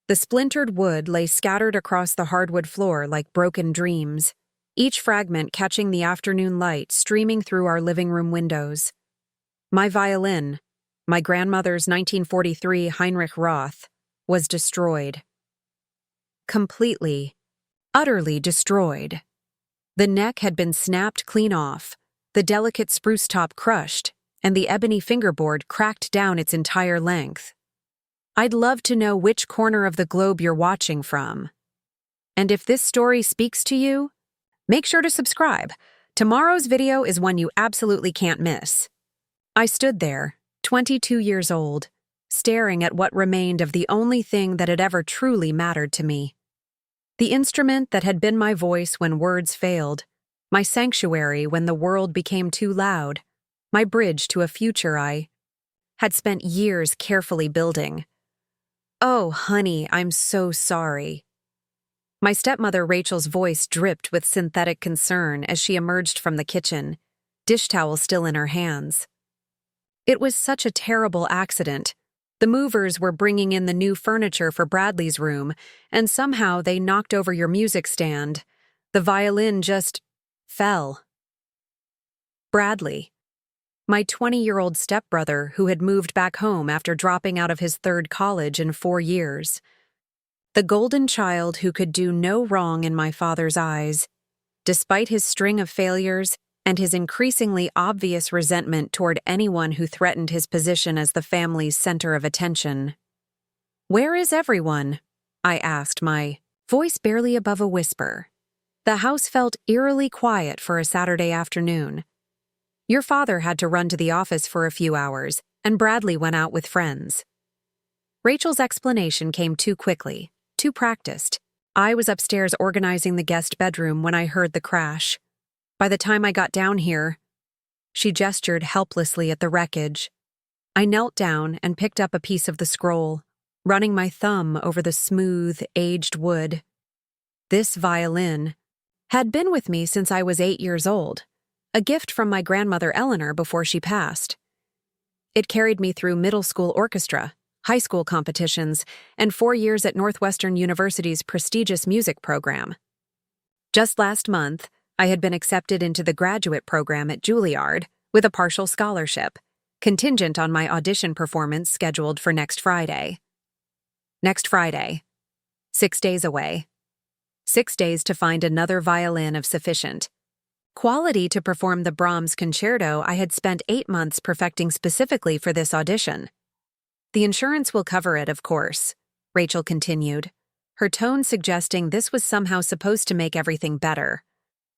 The splintered wood lay scattered across the hardwood floor like broken dreams, each fragment catching the afternoon light streaming through our living room windows. My violin, my grandmother's 1943 Heinrich Roth, was destroyed. Completely, utterly destroyed. The neck had been snapped clean off, the delicate spruce top crushed, and the ebony fingerboard cracked down its entire length. I'd love to know which corner of the globe you're watching from. And if this story speaks to you, make sure to subscribe. Tomorrow's video is one you absolutely can't miss. I stood there, 22 years old, staring at what remained of the only thing that had ever truly mattered to me. The instrument that had been my voice when words failed, my sanctuary when the world became too loud, my bridge to a future I had spent years carefully building. Oh, honey, I'm so sorry. My stepmother Rachel's voice dripped with synthetic concern as she emerged from the kitchen, dish towel still in her hands. It was such a terrible accident. The movers were bringing in the new furniture for Bradley's room, and somehow they knocked over your music stand. The violin just fell. Bradley, my 20-year-old stepbrother who had moved back home after dropping out of his third college in 4 years. The golden child who could do no wrong in my father's eyes, despite his string of failures and his increasingly obvious resentment toward anyone who threatened his position as the family's center of attention. "Where is everyone?" I asked, my voice barely above a whisper. The house felt eerily quiet for a Saturday afternoon. Your father had to run to the office for a few hours, and Bradley went out with friends. Rachel's explanation came too quickly, too practiced. I was upstairs organizing the guest bedroom when I heard the crash. By the time I got down here, she gestured helplessly at the wreckage. I knelt down and picked up a piece of the scroll, running my thumb over the smooth, aged wood. This violin had been with me since I was 8 years old, a gift from my grandmother Eleanor before she passed. It carried me through middle school orchestra, high school competitions, and 4 years at Northwestern University's prestigious music program. Just last month, I had been accepted into the graduate program at Juilliard with a partial scholarship, contingent on my audition performance scheduled for next Friday. Next Friday. 6 days away. 6 days to find another violin of sufficient quality to perform the Brahms concerto I had spent 8 months perfecting specifically for this audition. The insurance will cover it, of course, Rachel continued, her tone suggesting this was somehow supposed to make everything better.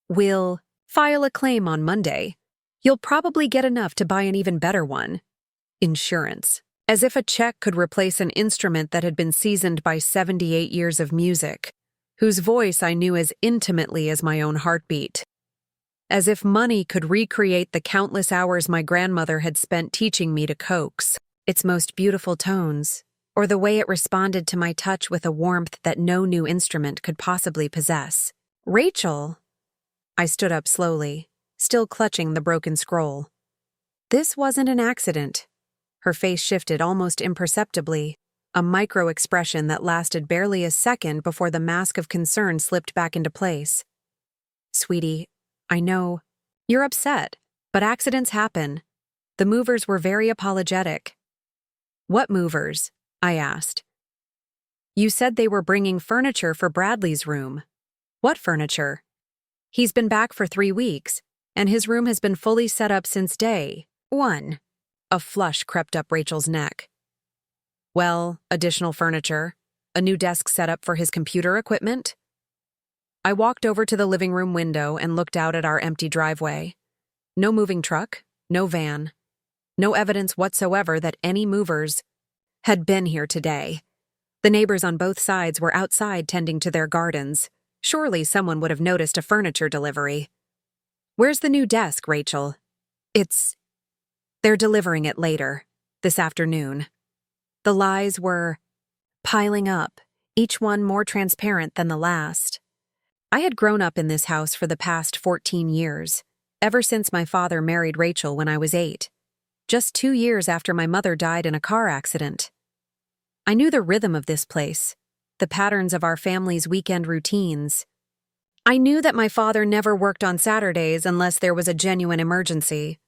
We'll file a claim on Monday. You'll probably get enough to buy an even better one. Insurance. As if a check could replace an instrument that had been seasoned by 78 years of music, whose voice I knew as intimately as my own heartbeat. As if money could recreate the countless hours my grandmother had spent teaching me to coax its most beautiful tones, or the way it responded to my touch with a warmth that no new instrument could possibly possess. Rachel! I stood up slowly, still clutching the broken scroll. This wasn't an accident. Her face shifted almost imperceptibly, a micro-expression that lasted barely a second before the mask of concern slipped back into place. Sweetie, I know. You're upset, but accidents happen. The movers were very apologetic. What movers? I asked. You said they were bringing furniture for Bradley's room. What furniture? He's been back for 3 weeks, and his room has been fully set up since day 1. A flush crept up Rachel's neck. Well, additional furniture, a new desk set up for his computer equipment. I walked over to the living room window and looked out at our empty driveway. No moving truck, no van, no evidence whatsoever that any movers had been here today. The neighbors on both sides were outside tending to their gardens. Surely someone would have noticed a furniture delivery. Where's the new desk, Rachel? They're delivering it later, this afternoon. The lies were piling up, each one more transparent than the last. I had grown up in this house for the past 14 years, ever since my father married Rachel when I was 8, just 2 years after my mother died in a car accident. I knew the rhythm of this place, the patterns of our family's weekend routines. I knew that my father never worked on Saturdays unless there was a genuine emergency.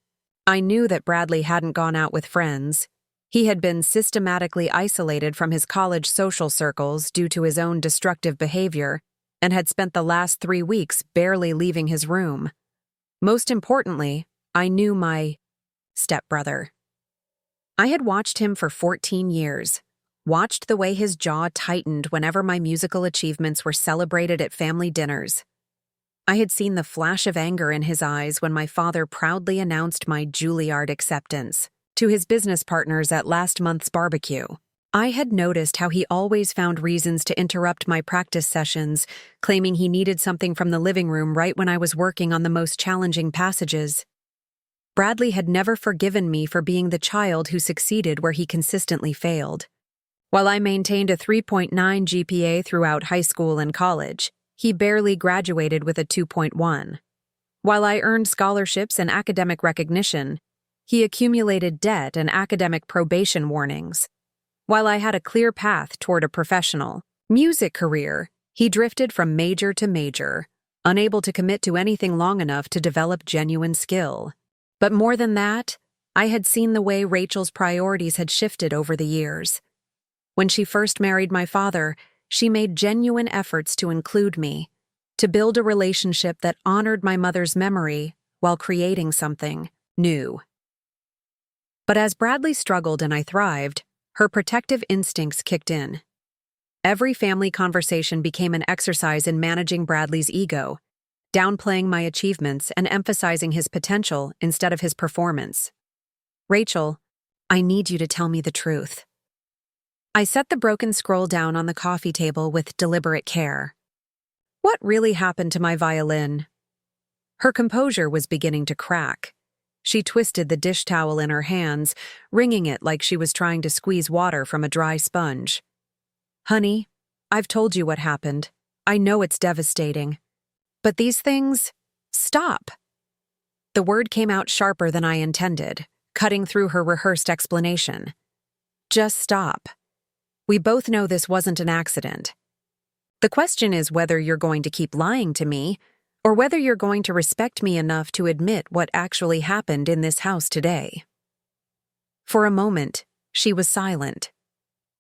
I knew that Bradley hadn't gone out with friends. He had been systematically isolated from his college social circles due to his own destructive behavior and had spent the last 3 weeks barely leaving his room. Most importantly, I knew my stepbrother. I had watched him for 14 years, watched the way his jaw tightened whenever my musical achievements were celebrated at family dinners. I had seen the flash of anger in his eyes when my father proudly announced my Juilliard acceptance to his business partners at last month's barbecue. I had noticed how he always found reasons to interrupt my practice sessions, claiming he needed something from the living room right when I was working on the most challenging passages. Bradley had never forgiven me for being the child who succeeded where he consistently failed. While I maintained a 3.9 GPA throughout high school and college, he barely graduated with a 2.1. While I earned scholarships and academic recognition, he accumulated debt and academic probation warnings. While I had a clear path toward a professional music career, he drifted from major to major, unable to commit to anything long enough to develop genuine skill. But more than that, I had seen the way Rachel's priorities had shifted over the years. When she first married my father, she made genuine efforts to include me, to build a relationship that honored my mother's memory while creating something new. But as Bradley struggled and I thrived, her protective instincts kicked in. Every family conversation became an exercise in managing Bradley's ego, downplaying my achievements and emphasizing his potential instead of his performance. Rachel, I need you to tell me the truth. I set the broken scroll down on the coffee table with deliberate care. What really happened to my violin? Her composure was beginning to crack. She twisted the dish towel in her hands, wringing it like she was trying to squeeze water from a dry sponge. Honey, I've told you what happened. I know it's devastating. But these things, stop. The word came out sharper than I intended, cutting through her rehearsed explanation. Just stop. We both know this wasn't an accident. The question is whether you're going to keep lying to me, or whether you're going to respect me enough to admit what actually happened in this house today. For a moment, she was silent.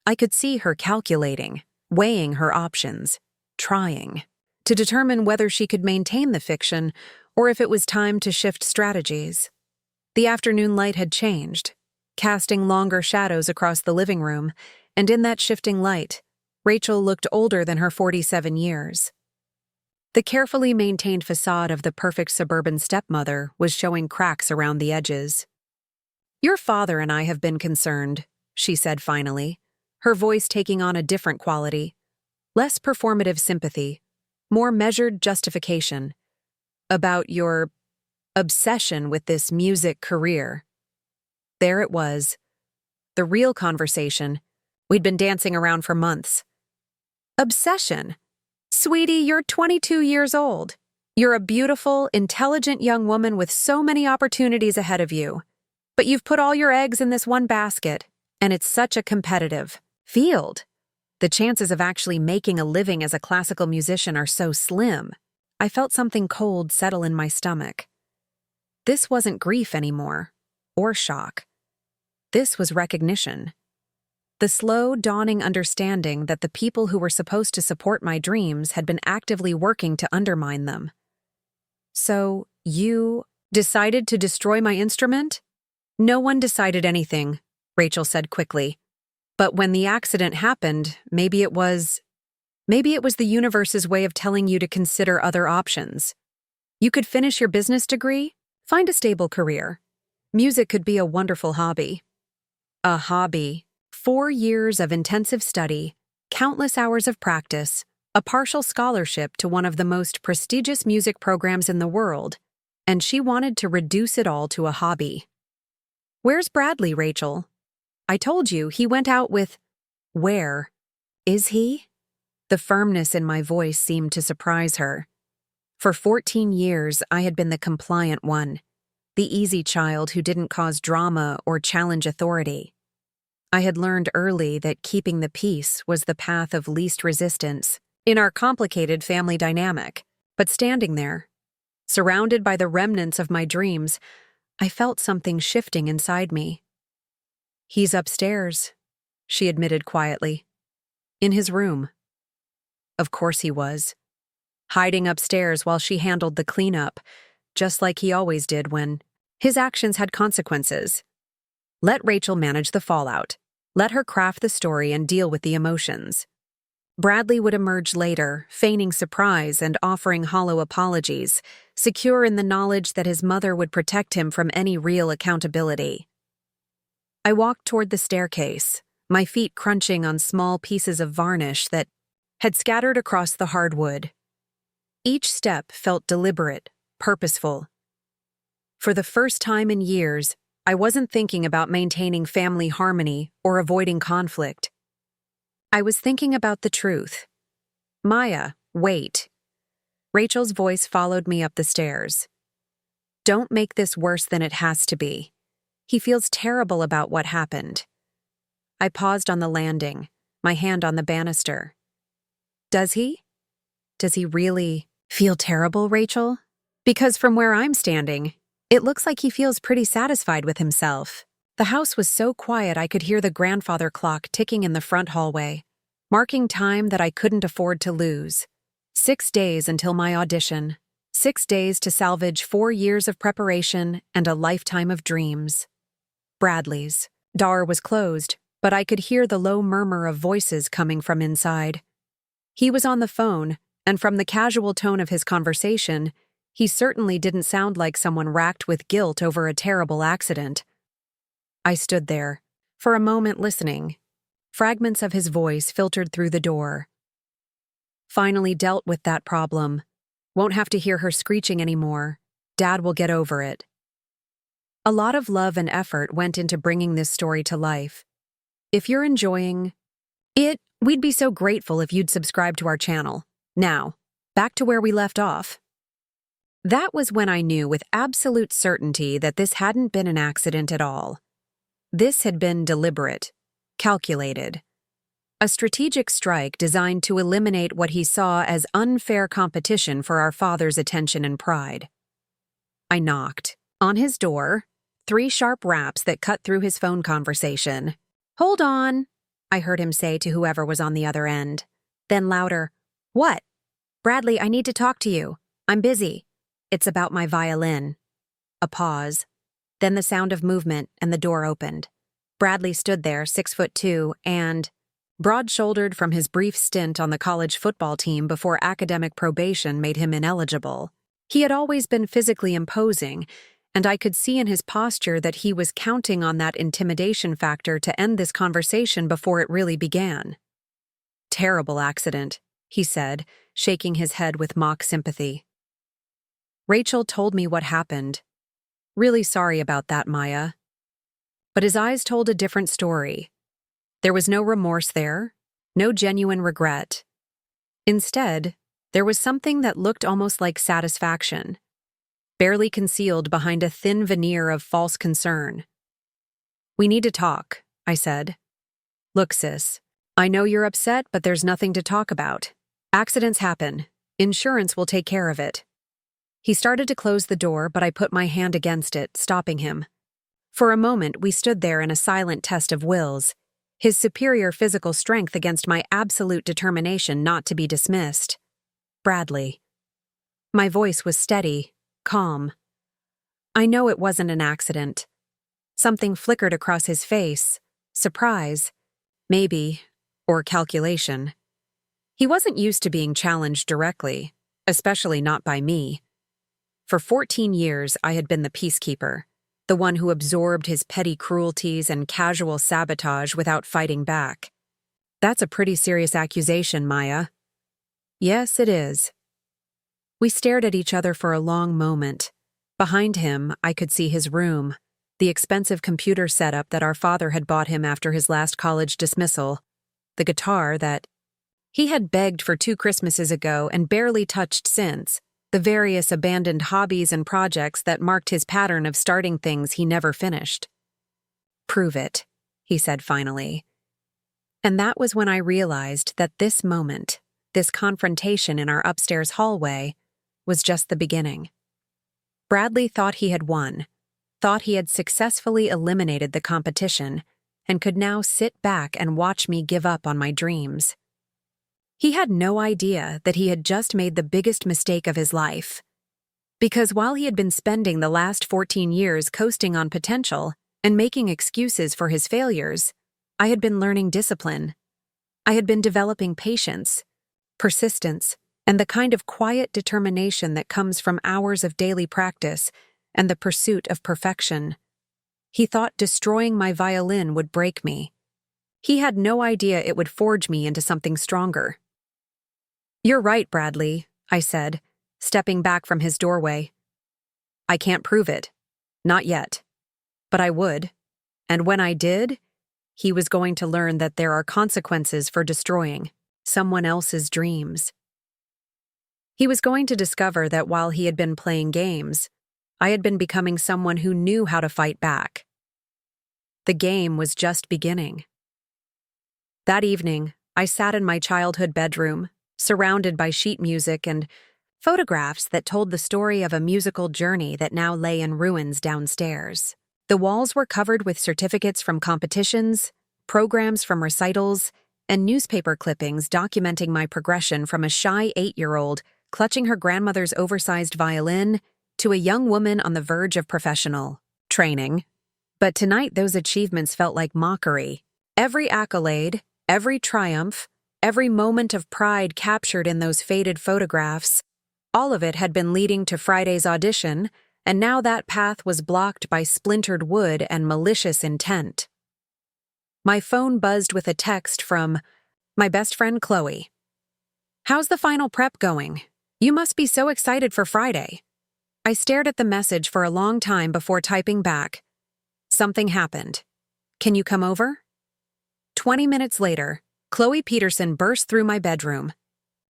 I could see her calculating, weighing her options, trying to determine whether she could maintain the fiction or if it was time to shift strategies. The afternoon light had changed, casting longer shadows across the living room, and in that shifting light, Rachel looked older than her 47 years. The carefully maintained facade of the perfect suburban stepmother was showing cracks around the edges. Your father and I have been concerned, she said finally, her voice taking on a different quality, less performative sympathy, more measured justification, about your obsession with this music career. There it was, the real conversation we'd been dancing around for months. Obsession? Sweetie, you're 22 years old. You're a beautiful, intelligent young woman with so many opportunities ahead of you. But you've put all your eggs in this one basket, and it's such a competitive field. The chances of actually making a living as a classical musician are so slim. I felt something cold settle in my stomach. This wasn't grief anymore, or shock. This was recognition. The slow, dawning understanding that the people who were supposed to support my dreams had been actively working to undermine them. So, you decided to destroy my instrument? No one decided anything, Rachel said quickly. But when the accident happened, maybe it was the universe's way of telling you to consider other options. You could finish your business degree, find a stable career. Music could be a wonderful hobby. A hobby. 4 years of intensive study, countless hours of practice, a partial scholarship to one of the most prestigious music programs in the world, and she wanted to reduce it all to a hobby. Where's Bradley, Rachel? I told you, he went out with... Where? Is he? The firmness in my voice seemed to surprise her. For 14 years, I had been the compliant one, the easy child who didn't cause drama or challenge authority. I had learned early that keeping the peace was the path of least resistance in our complicated family dynamic. But standing there, surrounded by the remnants of my dreams, I felt something shifting inside me. "He's upstairs," she admitted quietly. "In his room." Of course he was. Hiding upstairs while she handled the cleanup, just like he always did when his actions had consequences. Let Rachel manage the fallout. Let her craft the story and deal with the emotions. Bradley would emerge later, feigning surprise and offering hollow apologies, secure in the knowledge that his mother would protect him from any real accountability. I walked toward the staircase, my feet crunching on small pieces of varnish that had scattered across the hardwood. Each step felt deliberate, purposeful. For the first time in years, I wasn't thinking about maintaining family harmony or avoiding conflict. I was thinking about the truth. "Maya, wait." Rachel's voice followed me up the stairs. "Don't make this worse than it has to be. He feels terrible about what happened." I paused on the landing, my hand on the banister. "Does he? Does he really feel terrible, Rachel? Because from where I'm standing, it looks like he feels pretty satisfied with himself." The house was so quiet I could hear the grandfather clock ticking in the front hallway, marking time that I couldn't afford to lose. 6 days until my audition. 6 days to salvage 4 years of preparation and a lifetime of dreams. Bradley's door was closed, but I could hear the low murmur of voices coming from inside. He was on the phone, and from the casual tone of his conversation, he certainly didn't sound like someone racked with guilt over a terrible accident. I stood there, for a moment listening. Fragments of his voice filtered through the door. "Finally dealt with that problem. Won't have to hear her screeching anymore. Dad will get over it." A lot of love and effort went into bringing this story to life. If you're enjoying it, we'd be so grateful if you'd subscribe to our channel. Now, back to where we left off. That was when I knew with absolute certainty that this hadn't been an accident at all. This had been deliberate, calculated. A strategic strike designed to eliminate what he saw as unfair competition for our father's attention and pride. I knocked. On his door, 3 sharp raps that cut through his phone conversation. "Hold on," I heard him say to whoever was on the other end. Then louder, "What?" "Bradley, I need to talk to you. I'm busy." "It's about my violin." A pause. Then the sound of movement, and the door opened. Bradley stood there, 6'2", and broad-shouldered from his brief stint on the college football team before academic probation made him ineligible. He had always been physically imposing, and I could see in his posture that he was counting on that intimidation factor to end this conversation before it really began. "Terrible accident," he said, shaking his head with mock sympathy. "Rachel told me what happened. Really sorry about that, Maya." But his eyes told a different story. There was no remorse there, no genuine regret. Instead, there was something that looked almost like satisfaction, barely concealed behind a thin veneer of false concern. "We need to talk," I said. "Look, sis, I know you're upset, but there's nothing to talk about. Accidents happen. Insurance will take care of it." He started to close the door, but I put my hand against it, stopping him. For a moment, we stood there in a silent test of wills, his superior physical strength against my absolute determination not to be dismissed. "Bradley." My voice was steady, calm. "I know it wasn't an accident." Something flickered across his face. Surprise, maybe, or calculation. He wasn't used to being challenged directly, especially not by me. For 14 years, I had been the peacekeeper, the one who absorbed his petty cruelties and casual sabotage without fighting back. "That's a pretty serious accusation, Maya." "Yes, it is." We stared at each other for a long moment. Behind him, I could see his room, the expensive computer setup that our father had bought him after his last college dismissal, the guitar that he had begged for 2 Christmases ago and barely touched since, the various abandoned hobbies and projects that marked his pattern of starting things he never finished. "Prove it," he said finally. And that was when I realized that this moment, this confrontation in our upstairs hallway, was just the beginning. Bradley thought he had won, thought he had successfully eliminated the competition, and could now sit back and watch me give up on my dreams. He had no idea that he had just made the biggest mistake of his life. Because while he had been spending the last 14 years coasting on potential and making excuses for his failures, I had been learning discipline. I had been developing patience, persistence, and the kind of quiet determination that comes from hours of daily practice and the pursuit of perfection. He thought destroying my violin would break me. He had no idea it would forge me into something stronger. "You're right, Bradley," I said, stepping back from his doorway. "I can't prove it. Not yet. But I would. And when I did, he was going to learn that there are consequences for destroying someone else's dreams. He was going to discover that while he had been playing games, I had been becoming someone who knew how to fight back. The game was just beginning. That evening, I sat in my childhood bedroom, surrounded by sheet music and photographs that told the story of a musical journey that now lay in ruins downstairs. The walls were covered with certificates from competitions, programs from recitals, and newspaper clippings documenting my progression from a shy 8-year-old clutching her grandmother's oversized violin to a young woman on the verge of professional training. But tonight those achievements felt like mockery. Every accolade, every triumph, every moment of pride captured in those faded photographs, all of it had been leading to Friday's audition, and now that path was blocked by splintered wood and malicious intent. My phone buzzed with a text from my best friend Chloe. "How's the final prep going? You must be so excited for Friday." I stared at the message for a long time before typing back, "Something happened. Can you come over?" 20 minutes later, Chloe Peterson burst through my bedroom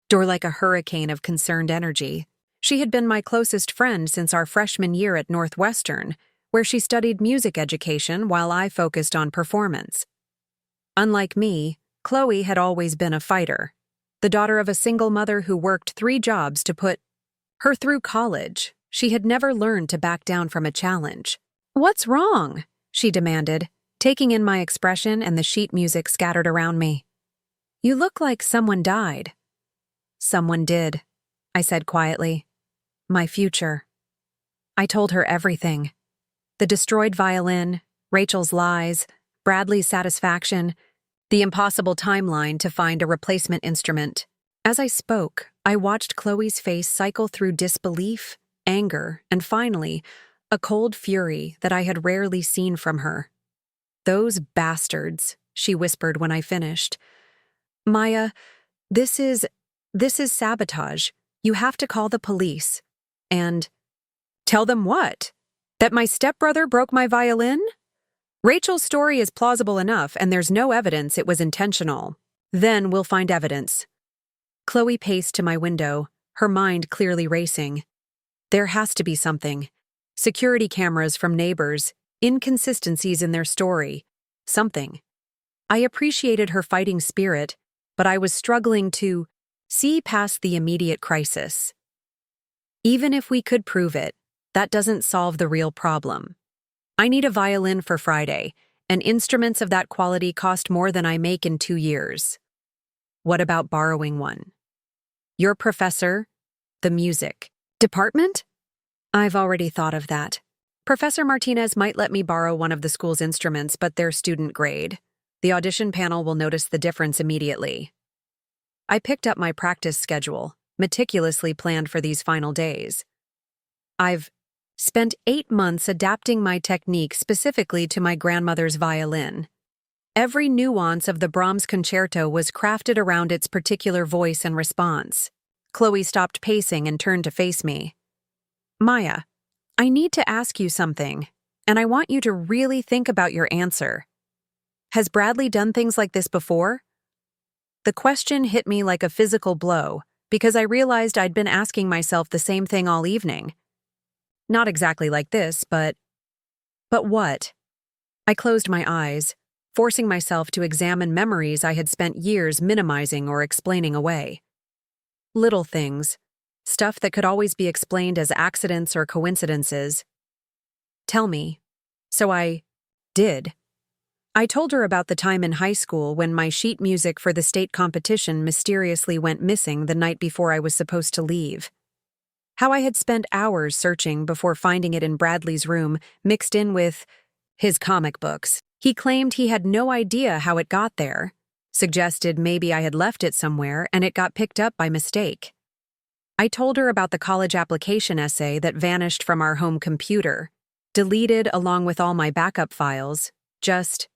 door like a hurricane of concerned energy. She had been my closest friend since our freshman year at Northwestern, where she studied music education while I focused on performance. Unlike me, Chloe had always been a fighter, the daughter of a single mother who worked 3 jobs to put her through college. She had never learned to back down from a challenge. "What's wrong?" she demanded, taking in my expression and the sheet music scattered around me. "You look like someone died." "Someone did," I said quietly. "My future." I told her everything. The destroyed violin, Rachel's lies, Bradley's satisfaction, the impossible timeline to find a replacement instrument. As I spoke, I watched Chloe's face cycle through disbelief, anger, and finally, a cold fury that I had rarely seen from her. "Those bastards," she whispered when I finished. "Maya, this is sabotage. You have to call the police. And..." "Tell them what? That my stepbrother broke my violin? Rachel's story is plausible enough, and there's no evidence it was intentional. Then we'll find evidence." Chloe paced to my window, her mind clearly racing. There has to be something. Security cameras from neighbors, inconsistencies in their story. Something. I appreciated her fighting spirit, but I was struggling to see past the immediate crisis. Even if we could prove it, that doesn't solve the real problem. I need a violin for Friday, and instruments of that quality cost more than I make in 2 years. What about borrowing one? Your professor, the music department? I've already thought of that. Professor Martinez might let me borrow one of the school's instruments, but they're student grade. The audition panel will notice the difference immediately. I picked up my practice schedule, meticulously planned for these final days. I've spent 8 months adapting my technique specifically to my grandmother's violin. Every nuance of the Brahms concerto was crafted around its particular voice and response. Chloe stopped pacing and turned to face me. "Maya, I need to ask you something, and I want you to really think about your answer. Has Bradley done things like this before?" The question hit me like a physical blow, because I realized I'd been asking myself the same thing all evening. Not exactly like this, but what? I closed my eyes, forcing myself to examine memories I had spent years minimizing or explaining away. Little things, stuff that could always be explained as accidents or coincidences. Tell me. So I did. I told her about the time in high school when my sheet music for the state competition mysteriously went missing the night before I was supposed to leave. How I had spent hours searching before finding it in Bradley's room, mixed in with his comic books. He claimed he had no idea how it got there, suggested maybe I had left it somewhere and it got picked up by mistake. I told her about the college application essay that vanished from our home computer, deleted along with all my backup files, just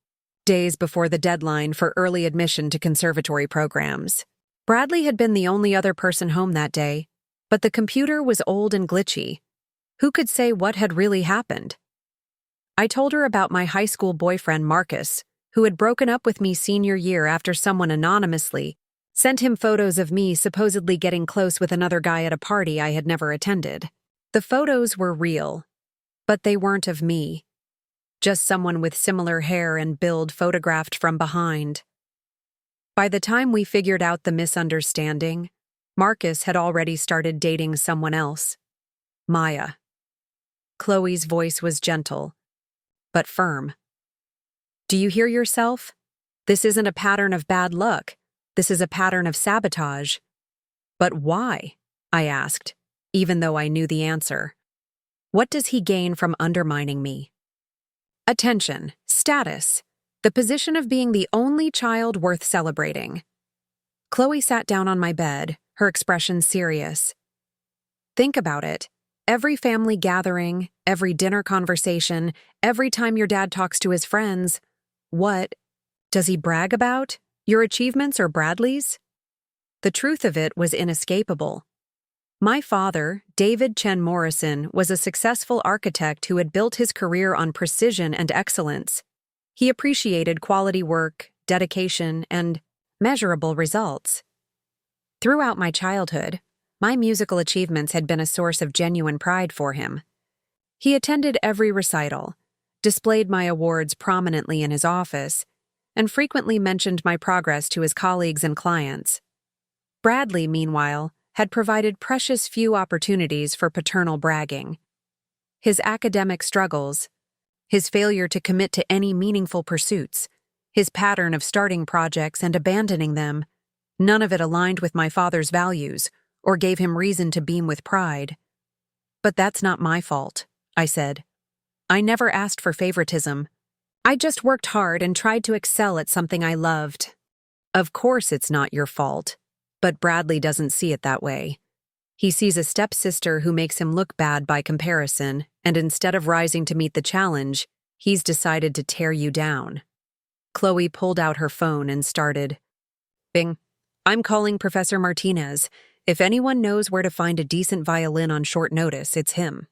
days before the deadline for early admission to conservatory programs. Bradley had been the only other person home that day, but the computer was old and glitchy. Who could say what had really happened? I told her about my high school boyfriend Marcus, who had broken up with me senior year after someone anonymously sent him photos of me supposedly getting close with another guy at a party I had never attended. The photos were real, but they weren't of me. Just someone with similar hair and build photographed from behind. By the time we figured out the misunderstanding, Marcus had already started dating someone else, Maya. Chloe's voice was gentle, but firm. Do you hear yourself? This isn't a pattern of bad luck. This is a pattern of sabotage. But why? I asked, even though I knew the answer. What does he gain from undermining me? Attention, status, the position of being the only child worth celebrating. Chloe sat down on my bed, her expression serious. Think about it. Every family gathering, every dinner conversation, every time your dad talks to his friends, what does he brag about? Your achievements or Bradley's? The truth of it was inescapable. My father, David Chen Morrison, was a successful architect who had built his career on precision and excellence. He appreciated quality work, dedication, and measurable results. Throughout my childhood, my musical achievements had been a source of genuine pride for him. He attended every recital, displayed my awards prominently in his office, and frequently mentioned my progress to his colleagues and clients. Bradley, meanwhile, had provided precious few opportunities for paternal bragging. His academic struggles, his failure to commit to any meaningful pursuits, his pattern of starting projects and abandoning them, none of it aligned with my father's values or gave him reason to beam with pride. But that's not my fault, I said. I never asked for favoritism. I just worked hard and tried to excel at something I loved. Of course it's not your fault. But Bradley doesn't see it that way. He sees a stepsister who makes him look bad by comparison, and instead of rising to meet the challenge, he's decided to tear you down. Chloe pulled out her phone and started. Bing. I'm calling Professor Martinez. If anyone knows where to find a decent violin on short notice, it's him.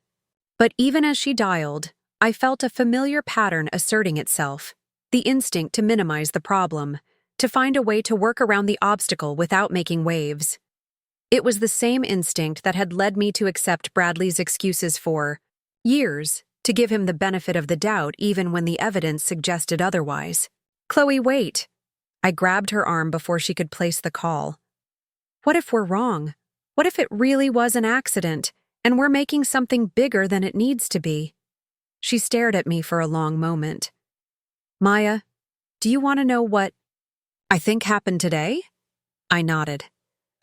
But even as she dialed, I felt a familiar pattern asserting itself, the instinct to minimize the problem, to find a way to work around the obstacle without making waves. It was the same instinct that had led me to accept Bradley's excuses for years, to give him the benefit of the doubt even when the evidence suggested otherwise. Chloe, wait! I grabbed her arm before she could place the call. What if we're wrong? What if it really was an accident, and we're making something bigger than it needs to be? She stared at me for a long moment. Maya, do you want to know what I think happened today? I nodded.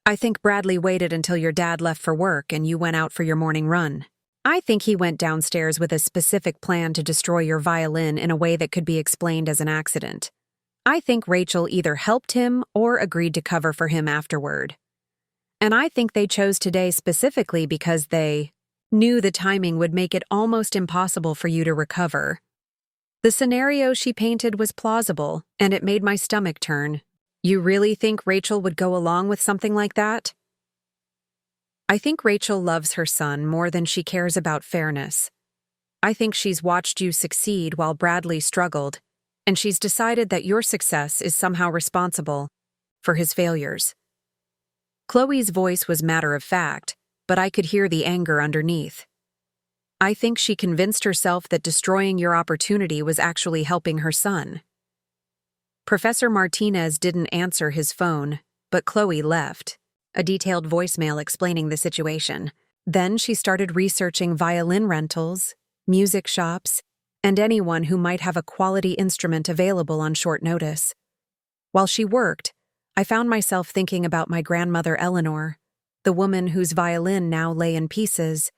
I think Bradley waited until your dad left for work and you went out for your morning run. I think he went downstairs with a specific plan to destroy your violin in a way that could be explained as an accident. I think Rachel either helped him or agreed to cover for him afterward. And I think they chose today specifically because they knew the timing would make it almost impossible for you to recover. The scenario she painted was plausible, and it made my stomach turn. You really think Rachel would go along with something like that? I think Rachel loves her son more than she cares about fairness. I think she's watched you succeed while Bradley struggled, and she's decided that your success is somehow responsible for his failures. Chloe's voice was matter-of-fact, but I could hear the anger underneath. I think she convinced herself that destroying your opportunity was actually helping her son. Professor Martinez didn't answer his phone, but Chloe left a detailed voicemail explaining the situation. Then she started researching violin rentals, music shops, and anyone who might have a quality instrument available on short notice. While she worked, I found myself thinking about my grandmother Eleanor, the woman whose violin now lay in pieces,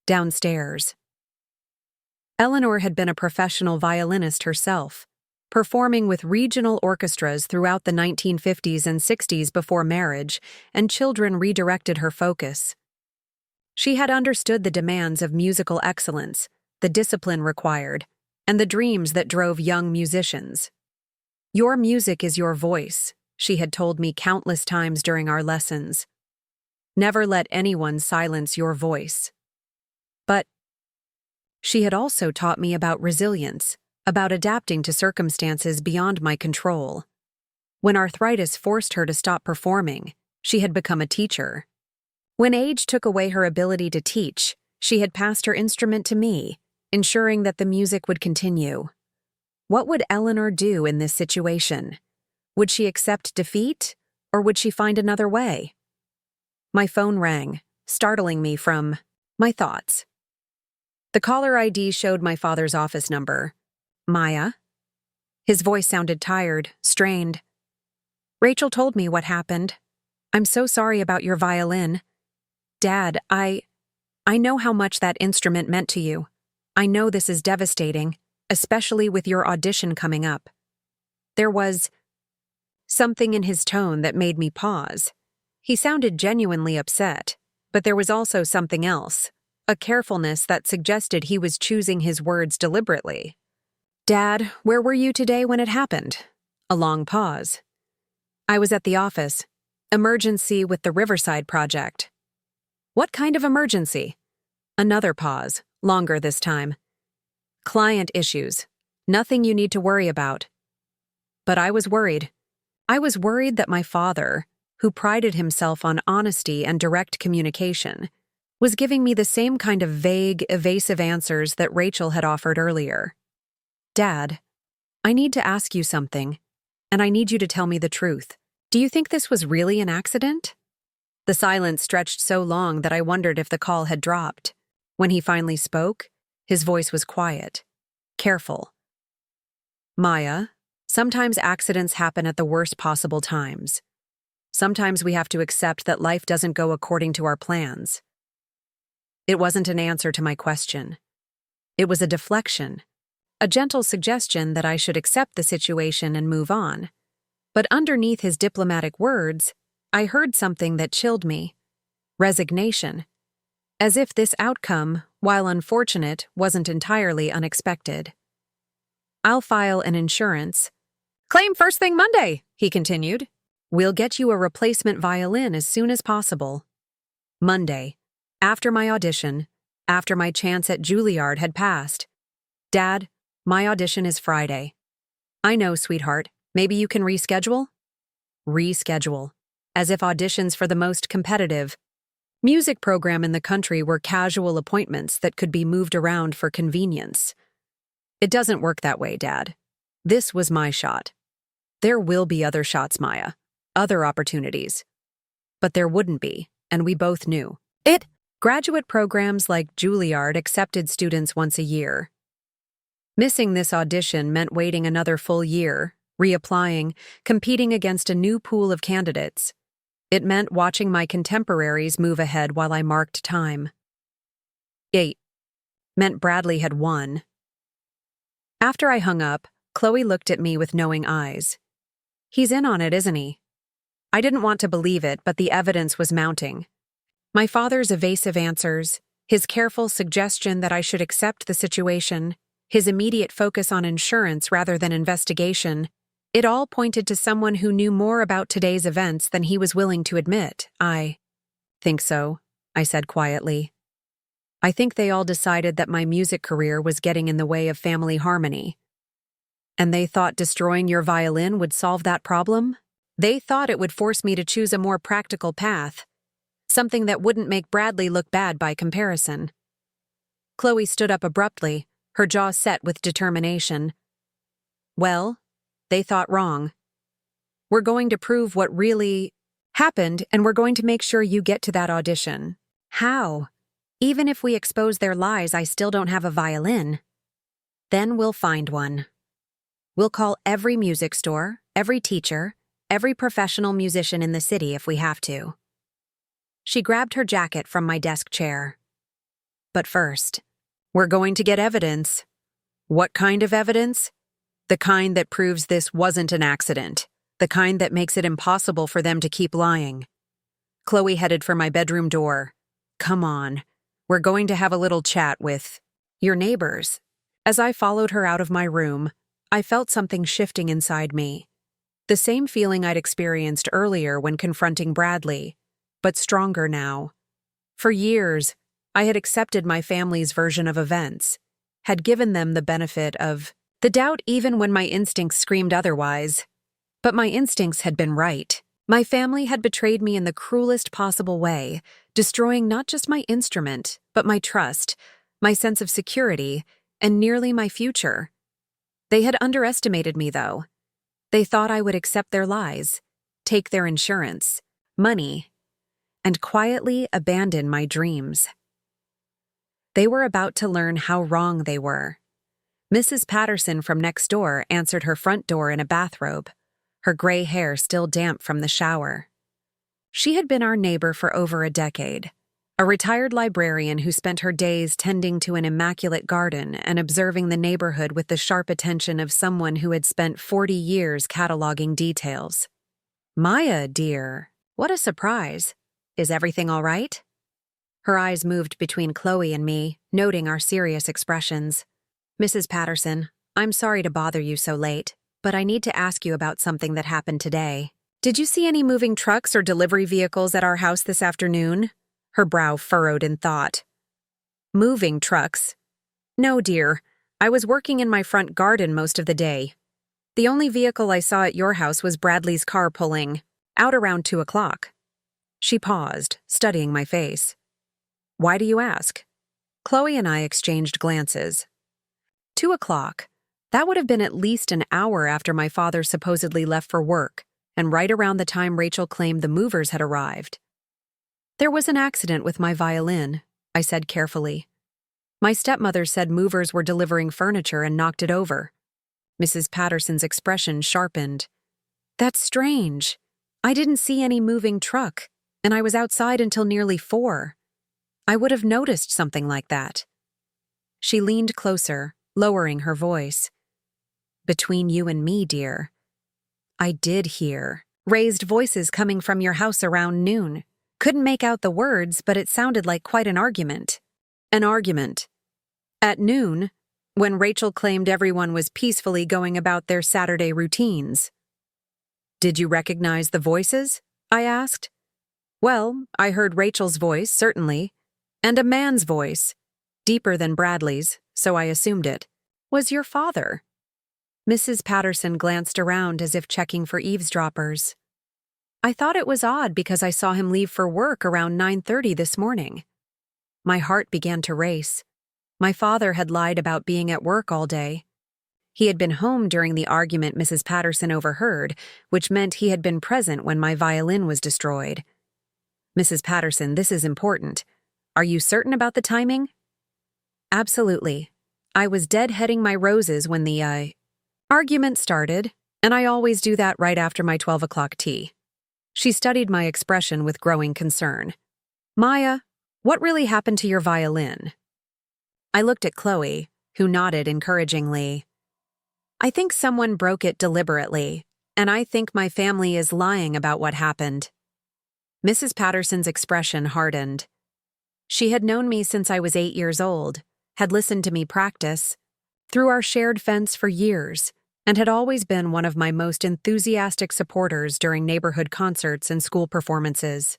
downstairs. Eleanor had been a professional violinist herself, performing with regional orchestras throughout the 1950s and 60s before marriage, and children redirected her focus. She had understood the demands of musical excellence, the discipline required, and the dreams that drove young musicians. "Your music is your voice," she had told me countless times during our lessons. "Never let anyone silence your voice." But she had also taught me about resilience, about adapting to circumstances beyond my control. When arthritis forced her to stop performing, she had become a teacher. When age took away her ability to teach, she had passed her instrument to me, ensuring that the music would continue. What would Eleanor do in this situation? Would she accept defeat, or would she find another way? My phone rang, startling me from my thoughts. The caller ID showed my father's office number. "Maya?" His voice sounded tired, strained. "Rachel told me what happened. I'm so sorry about your violin. Dad, I know how much that instrument meant to you. I know this is devastating, especially with your audition coming up." There was something in his tone that made me pause. He sounded genuinely upset, but there was also something else, a carefulness that suggested he was choosing his words deliberately. "Dad, where were you today when it happened?" A long pause. "I was at the office. Emergency with the Riverside project." "What kind of emergency?" Another pause, longer this time. "Client issues. Nothing you need to worry about." But I was worried. I was worried that my father, who prided himself on honesty and direct communication, was giving me the same kind of vague, evasive answers that Rachel had offered earlier. "Dad, I need to ask you something, and I need you to tell me the truth. Do you think this was really an accident?" The silence stretched so long that I wondered if the call had dropped. When he finally spoke, his voice was quiet, careful. "Maya, sometimes accidents happen at the worst possible times. Sometimes we have to accept that life doesn't go according to our plans." It wasn't an answer to my question. It was a deflection, a gentle suggestion that I should accept the situation and move on. But underneath his diplomatic words, I heard something that chilled me. Resignation. As if this outcome, while unfortunate, wasn't entirely unexpected. "I'll file an insurance." "Claim first thing Monday," he continued. "We'll get you a replacement violin as soon as possible." Monday, after my audition, after my chance at Juilliard had passed. "Dad, my audition is Friday." "I know, sweetheart. Maybe you can reschedule?" Reschedule. As if auditions for the most competitive music program in the country were casual appointments that could be moved around for convenience. "It doesn't work that way, Dad. This was my shot. There will be other shots, Maya. Other opportunities. But there wouldn't be, and we both knew it. Graduate programs like Juilliard accepted students once a year. Missing this audition meant waiting another full year, reapplying, competing against a new pool of candidates. It meant watching my contemporaries move ahead while I marked time. 8. Meant Bradley had won. After I hung up, Chloe looked at me with knowing eyes. "He's in on it, isn't he?" I didn't want to believe it, but the evidence was mounting. My father's evasive answers, his careful suggestion that I should accept the situation, his immediate focus on insurance rather than investigation, it all pointed to someone who knew more about today's events than he was willing to admit. "I think so," I said quietly. "I think they all decided that my music career was getting in the way of family harmony. And they thought destroying your violin would solve that problem? They thought it would force me to choose a more practical path, something that wouldn't make Bradley look bad by comparison." Chloe stood up abruptly, her jaw set with determination. "Well, They thought wrong. We're going to prove what really happened, and we're going to make sure you get to that audition. How? Even if we expose their lies, I still don't have a violin. Then we'll find one. We'll call every music store, every teacher, every professional musician in the city if we have to. She grabbed her jacket from my desk chair. But first, we're going to get evidence. What kind of evidence? The kind that proves this wasn't an accident. The kind that makes it impossible for them to keep lying. Chloe headed for my bedroom door. Come on. We're going to have a little chat with your neighbors. As I followed her out of my room, I felt something shifting inside me. The same feeling I'd experienced earlier when confronting Bradley, but stronger now. For years, I had accepted my family's version of events, had given them the benefit of the doubt even when my instincts screamed otherwise. But my instincts had been right. My family had betrayed me in the cruelest possible way, destroying not just my instrument, but my trust, my sense of security, and nearly my future. They had underestimated me, though. They thought I would accept their lies, take their insurance, money, and quietly abandon my dreams. They were about to learn how wrong they were. Mrs. Patterson from next door answered her front door in a bathrobe, her gray hair still damp from the shower. She had been our neighbor for over a decade, a retired librarian who spent her days tending to an immaculate garden and observing the neighborhood with the sharp attention of someone who had spent 40 years cataloging details. "Maya, dear, what a surprise. Is everything all right?" Her eyes moved between Chloe and me, noting our serious expressions. "Mrs. Patterson, I'm sorry to bother you so late, but I need to ask you about something that happened today. Did you see any moving trucks or delivery vehicles at our house this afternoon?" Her brow furrowed in thought. "Moving trucks? No, dear. I was working in my front garden most of the day. The only vehicle I saw at your house was Bradley's car pulling out around 2 o'clock. She paused, studying my face. "Why do you ask?" Chloe and I exchanged glances. 2 o'clock. That would have been at least an hour after my father supposedly left for work, and right around the time Rachel claimed the movers had arrived. "There was an accident with my violin," I said carefully. "My stepmother said movers were delivering furniture and knocked it over." Mrs. Patterson's expression sharpened. "That's strange. I didn't see any moving truck, and I was outside until nearly 4. I would have noticed something like that." She leaned closer, lowering her voice. "Between you and me, dear, I did hear raised voices coming from your house around noon. Couldn't make out the words, but it sounded like quite an argument." "An argument? At noon, when Rachel claimed everyone was peacefully going about their Saturday routines." "Did you recognize the voices?" I asked. "Well, I heard Rachel's voice, certainly, and a man's voice, deeper than Bradley's, so I assumed it was your father." Mrs. Patterson glanced around as if checking for eavesdroppers. "I thought it was odd because I saw him leave for work around 9:30 this morning." My heart began to race. My father had lied about being at work all day. He had been home during the argument Mrs. Patterson overheard, which meant he had been present when my violin was destroyed. "Mrs. Patterson, this is important. Are you certain about the timing?" "Absolutely. I was deadheading my roses when the argument started, and I always do that right after my 12 o'clock tea." She studied my expression with growing concern. "Maya, what really happened to your violin?" I looked at Chloe, who nodded encouragingly. "I think someone broke it deliberately, and I think my family is lying about what happened." Mrs. Patterson's expression hardened. She had known me since I was 8 years old, had listened to me practice, through our shared fence for years, and had always been one of my most enthusiastic supporters during neighborhood concerts and school performances.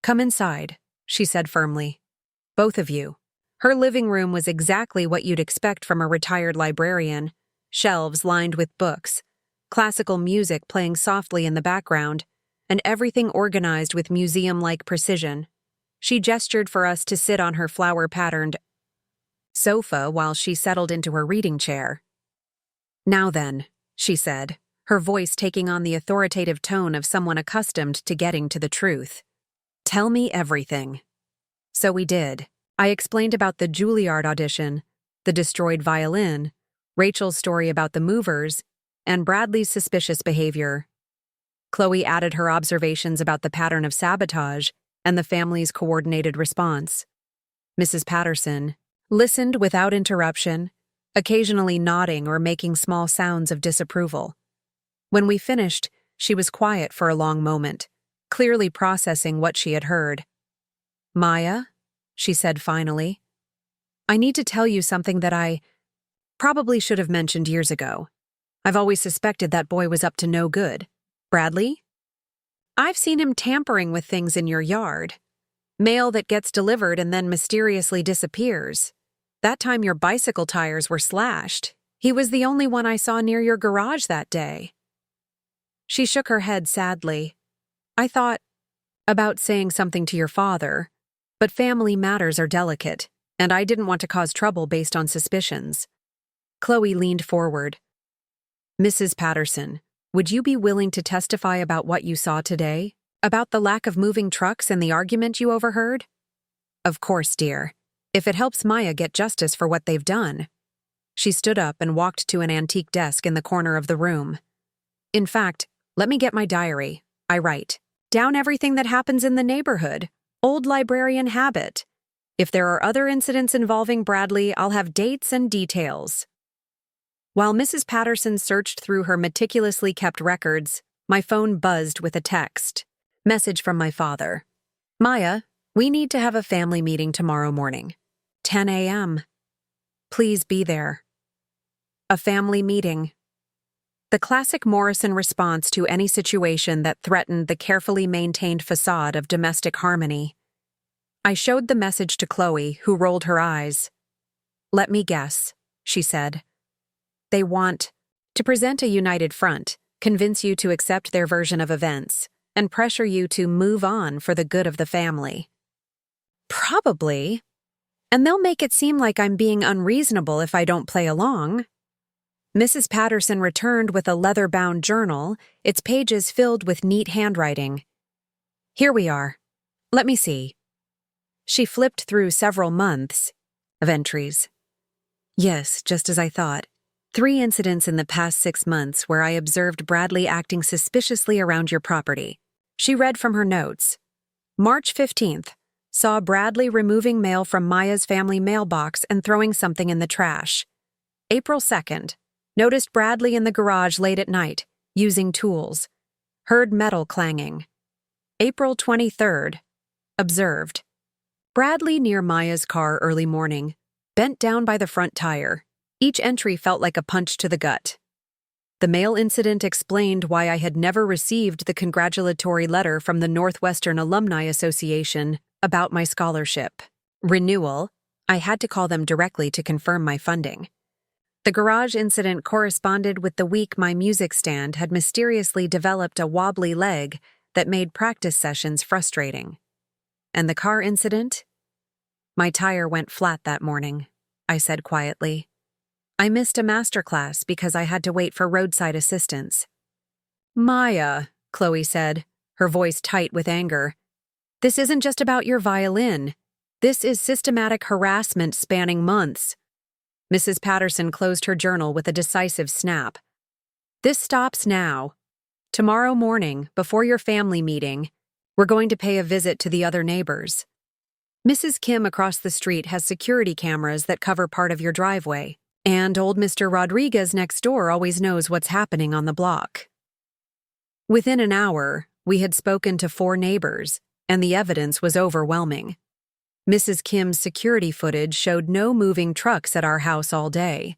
"Come inside," she said firmly. "Both of you." Her living room was exactly what you'd expect from a retired librarian. Shelves lined with books, classical music playing softly in the background, and everything organized with museum-like precision. She gestured for us to sit on her flower-patterned sofa while she settled into her reading chair. "Now then," she said, her voice taking on the authoritative tone of someone accustomed to getting to the truth. "Tell me everything." So we did. I explained about the Juilliard audition, the destroyed violin, Rachel's story about the movers, and Bradley's suspicious behavior. Chloe added her observations about the pattern of sabotage and the family's coordinated response. Mrs. Patterson listened without interruption, occasionally nodding or making small sounds of disapproval. When we finished, she was quiet for a long moment, clearly processing what she had heard. "Maya," she said finally, "I need to tell you something that I probably should have mentioned years ago. I've always suspected that boy was up to no good. Bradley? I've seen him tampering with things in your yard. Mail that gets delivered and then mysteriously disappears. That time your bicycle tires were slashed. He was the only one I saw near your garage that day." She shook her head sadly. "I thought about saying something to your father, but family matters are delicate, and I didn't want to cause trouble based on suspicions." Chloe leaned forward. "Mrs. Patterson, would you be willing to testify about what you saw today? About the lack of moving trucks and the argument you overheard?" "Of course, dear. If it helps Maya get justice for what they've done." She stood up and walked to an antique desk in the corner of the room. "In fact, let me get my diary. I write down everything that happens in the neighborhood. Old librarian habit. If there are other incidents involving Bradley, I'll have dates and details." While Mrs. Patterson searched through her meticulously kept records, my phone buzzed with a text. Message from my father. "Maya, we need to have a family meeting tomorrow morning. 10 a.m. Please be there." A family meeting. The classic Morrison response to any situation that threatened the carefully maintained facade of domestic harmony. I showed the message to Chloe, who rolled her eyes. "Let me guess," she said. "They want to present a united front, convince you to accept their version of events, and pressure you to move on for the good of the family." "Probably. And they'll make it seem like I'm being unreasonable if I don't play along." Mrs. Patterson returned with a leather-bound journal, its pages filled with neat handwriting. "Here we are. Let me see." She flipped through several months of entries. "Yes, just as I thought. 3 incidents in the past 6 months where I observed Bradley acting suspiciously around your property." She read from her notes. March 15th. Saw Bradley removing mail from Maya's family mailbox and throwing something in the trash. April 2nd. Noticed Bradley in the garage late at night, using tools. Heard metal clanging. April 23rd. Observed Bradley near Maya's car early morning, bent down by the front tire. Each entry felt like a punch to the gut. The mail incident explained why I had never received the congratulatory letter from the Northwestern Alumni Association about my scholarship renewal. I had to call them directly to confirm my funding. The garage incident corresponded with the week my music stand had mysteriously developed a wobbly leg that made practice sessions frustrating. And the car incident? "My tire went flat that morning," I said quietly. "I missed a master class because I had to wait for roadside assistance." "Maya," Chloe said, her voice tight with anger, "this isn't just about your violin. This is systematic harassment spanning months." Mrs. Patterson closed her journal with a decisive snap. "This stops now. Tomorrow morning, before your family meeting, we're going to pay a visit to the other neighbors. Mrs. Kim across the street has security cameras that cover part of your driveway, and old Mr. Rodriguez next door always knows what's happening on the block." Within an hour, we had spoken to 4 neighbors, and the evidence was overwhelming. Mrs. Kim's security footage showed no moving trucks at our house all day,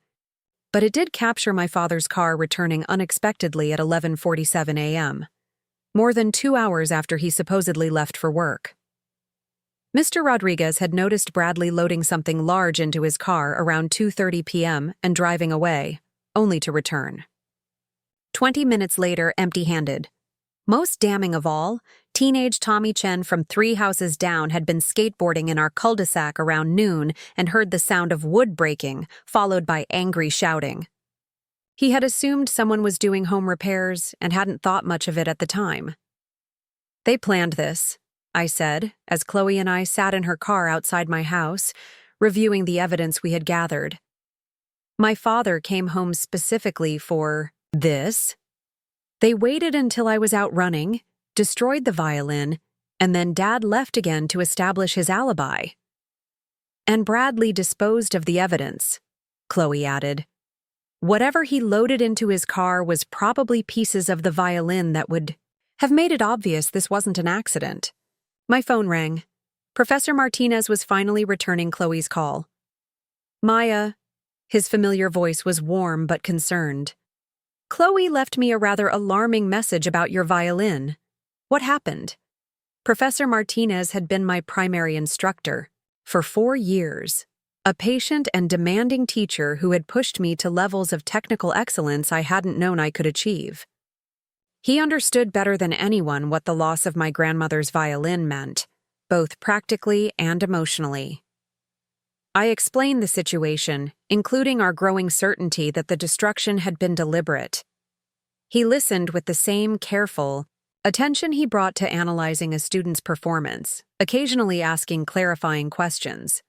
but it did capture my father's car returning unexpectedly at 11:47 a.m., more than 2 hours after he supposedly left for work. Mr. Rodriguez had noticed Bradley loading something large into his car around 2:30 p.m. and driving away, only to return 20 minutes later empty-handed. Most damning of all, teenage Tommy Chen from 3 houses down had been skateboarding in our cul-de-sac around noon and heard the sound of wood breaking, followed by angry shouting. He had assumed someone was doing home repairs and hadn't thought much of it at the time. "They planned this," I said, as Chloe and I sat in her car outside my house, reviewing the evidence we had gathered. "My father came home specifically for this. They waited until I was out running, destroyed the violin, and then Dad left again to establish his alibi. And Bradley disposed of the evidence," Chloe added. "Whatever he loaded into his car was probably pieces of the violin that would have made it obvious this wasn't an accident." My phone rang. Professor Martinez was finally returning Chloe's call. "Maya," his familiar voice was warm but concerned. "Chloe left me a rather alarming message about your violin. What happened?" Professor Martinez had been my primary instructor for 4 years, a patient and demanding teacher who had pushed me to levels of technical excellence I hadn't known I could achieve. He understood better than anyone what the loss of my grandmother's violin meant, both practically and emotionally. I explained the situation, including our growing certainty that the destruction had been deliberate. He listened with the same careful attention he brought to analyzing a student's performance, occasionally asking clarifying questions.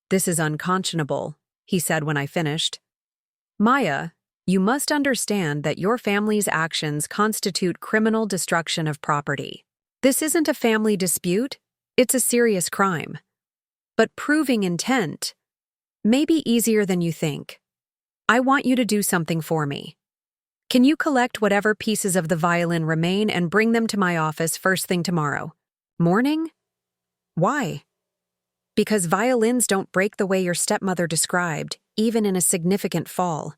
"This is unconscionable," he said when I finished. "Maya, you must understand that your family's actions constitute criminal destruction of property. This isn't a family dispute, it's a serious crime. But proving intent may be easier than you think. I want you to do something for me. Can you collect whatever pieces of the violin remain and bring them to my office first thing tomorrow morning?" "Why?" "Because violins don't break the way your stepmother described, even in a significant fall.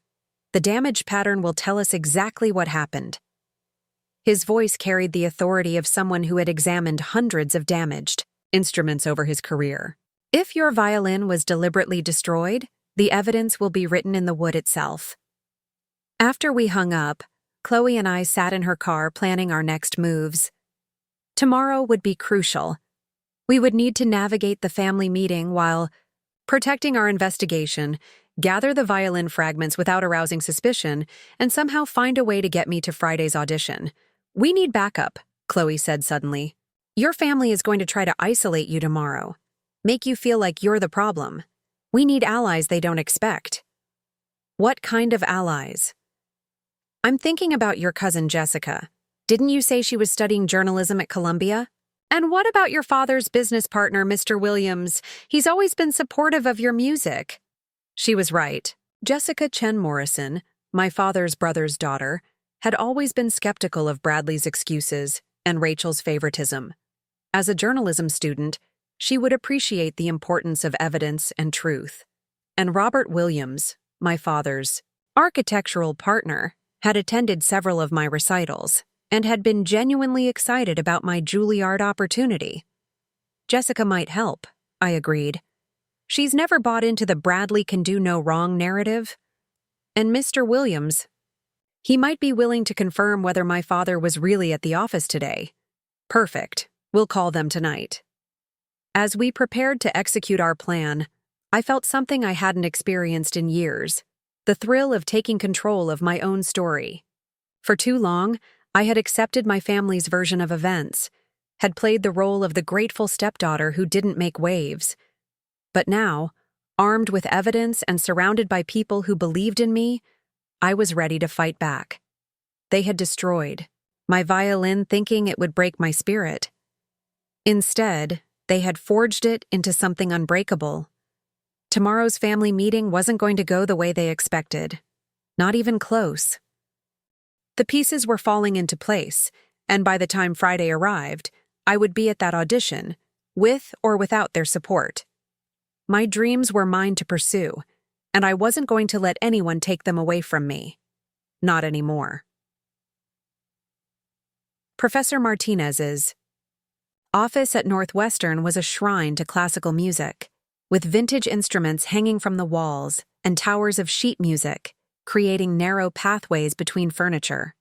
The damage pattern will tell us exactly what happened." His voice carried the authority of someone who had examined hundreds of damaged instruments over his career. "If your violin was deliberately destroyed, the evidence will be written in the wood itself." After we hung up, Chloe and I sat in her car planning our next moves. Tomorrow would be crucial. We would need to navigate the family meeting while protecting our investigation, gather the violin fragments without arousing suspicion, and somehow find a way to get me to Friday's audition. "We need backup," Chloe said suddenly. "Your family is going to try to isolate you tomorrow, make you feel like you're the problem. We need allies they don't expect." "What kind of allies?" "I'm thinking about your cousin Jessica. Didn't you say she was studying journalism at Columbia? And what about your father's business partner, Mr. Williams? He's always been supportive of your music." She was right. Jessica Chen Morrison, my father's brother's daughter, had always been skeptical of Bradley's excuses and Rachel's favoritism. As a journalism student, she would appreciate the importance of evidence and truth. And Robert Williams, my father's architectural partner, had attended several of my recitals and had been genuinely excited about my Juilliard opportunity. "Jessica might help," I agreed. "She's never bought into the Bradley can do no wrong narrative. And Mr. Williams, he might be willing to confirm whether my father was really at the office today." "Perfect. We'll call them tonight." As we prepared to execute our plan, I felt something I hadn't experienced in years, the thrill of taking control of my own story. For too long, I had accepted my family's version of events, had played the role of the grateful stepdaughter who didn't make waves. But now, armed with evidence and surrounded by people who believed in me, I was ready to fight back. They had destroyed my violin thinking it would break my spirit. Instead, they had forged it into something unbreakable. Tomorrow's family meeting wasn't going to go the way they expected. Not even close. The pieces were falling into place, and by the time Friday arrived, I would be at that audition, with or without their support. My dreams were mine to pursue, and I wasn't going to let anyone take them away from me. Not anymore. Professor Martinez's office at Northwestern was a shrine to classical music, with vintage instruments hanging from the walls and towers of sheet music, creating narrow pathways between furniture.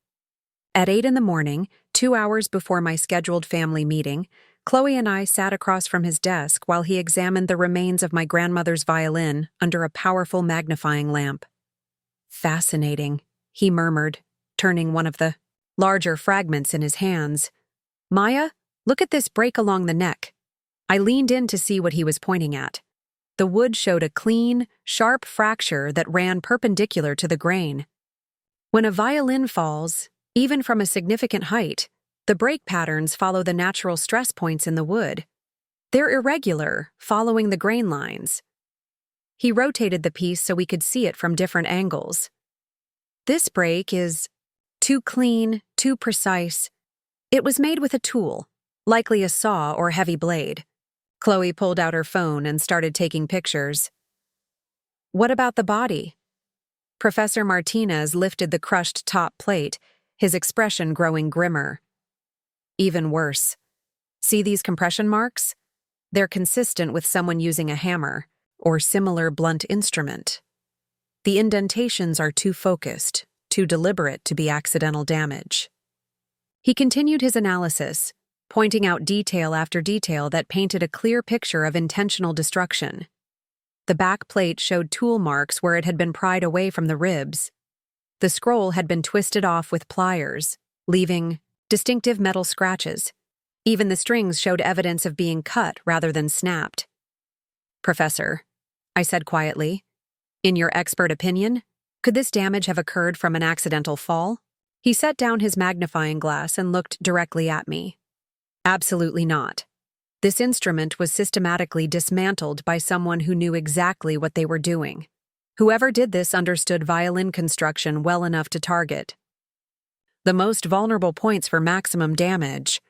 At 8 in the morning, 2 hours before my scheduled family meeting, Chloe and I sat across from his desk while he examined the remains of my grandmother's violin under a powerful magnifying lamp. "Fascinating," he murmured, turning one of the larger fragments in his hands. Maya, look at this break along the neck. I leaned in to see what he was pointing at. The wood showed a clean, sharp fracture that ran perpendicular to the grain. When a violin falls, even from a significant height, the break patterns follow the natural stress points in the wood. They're irregular, following the grain lines. He rotated the piece so we could see it from different angles. This break is too clean, too precise. It was made with a tool, likely a saw or heavy blade. Chloe pulled out her phone and started taking pictures. What about the body? Professor Martinez lifted the crushed top plate, his expression growing grimmer. Even worse. See these compression marks? They're consistent with someone using a hammer or similar blunt instrument. The indentations are too focused, too deliberate to be accidental damage. He continued his analysis, pointing out detail after detail that painted a clear picture of intentional destruction. The back plate showed tool marks where it had been pried away from the ribs. The scroll had been twisted off with pliers, leaving distinctive metal scratches. Even the strings showed evidence of being cut rather than snapped. Professor, I said quietly, in your expert opinion, could this damage have occurred from an accidental fall? He set down his magnifying glass and looked directly at me. Absolutely not. This instrument was systematically dismantled by someone who knew exactly what they were doing. Whoever did this understood violin construction well enough to target the most vulnerable points for maximum damage.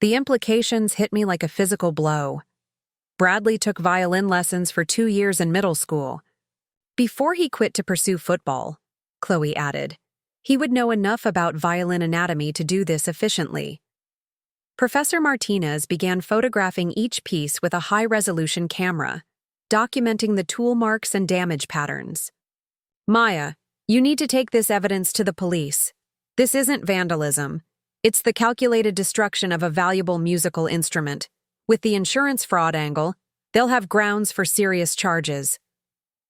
The implications hit me like a physical blow. Bradley took violin lessons for 2 years in middle school. Before he quit to pursue football, Chloe added, he would know enough about violin anatomy to do this efficiently. Professor Martinez began photographing each piece with a high-resolution camera, documenting the tool marks and damage patterns. Maya, you need to take this evidence to the police. This isn't vandalism. It's the calculated destruction of a valuable musical instrument. With the insurance fraud angle, they'll have grounds for serious charges.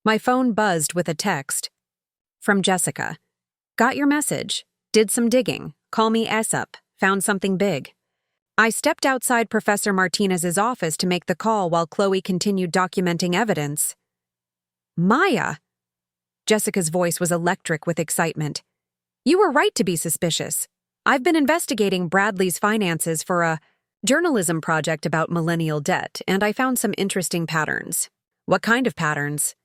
My phone buzzed with a text. From Jessica. Got your message. Did some digging. Call me S-up. Found something big. I stepped outside Professor Martinez's office to make the call while Chloe continued documenting evidence. Maya! Jessica's voice was electric with excitement. You were right to be suspicious. I've been investigating Bradley's finances for a journalism project about millennial debt, and I found some interesting patterns. What kind of patterns?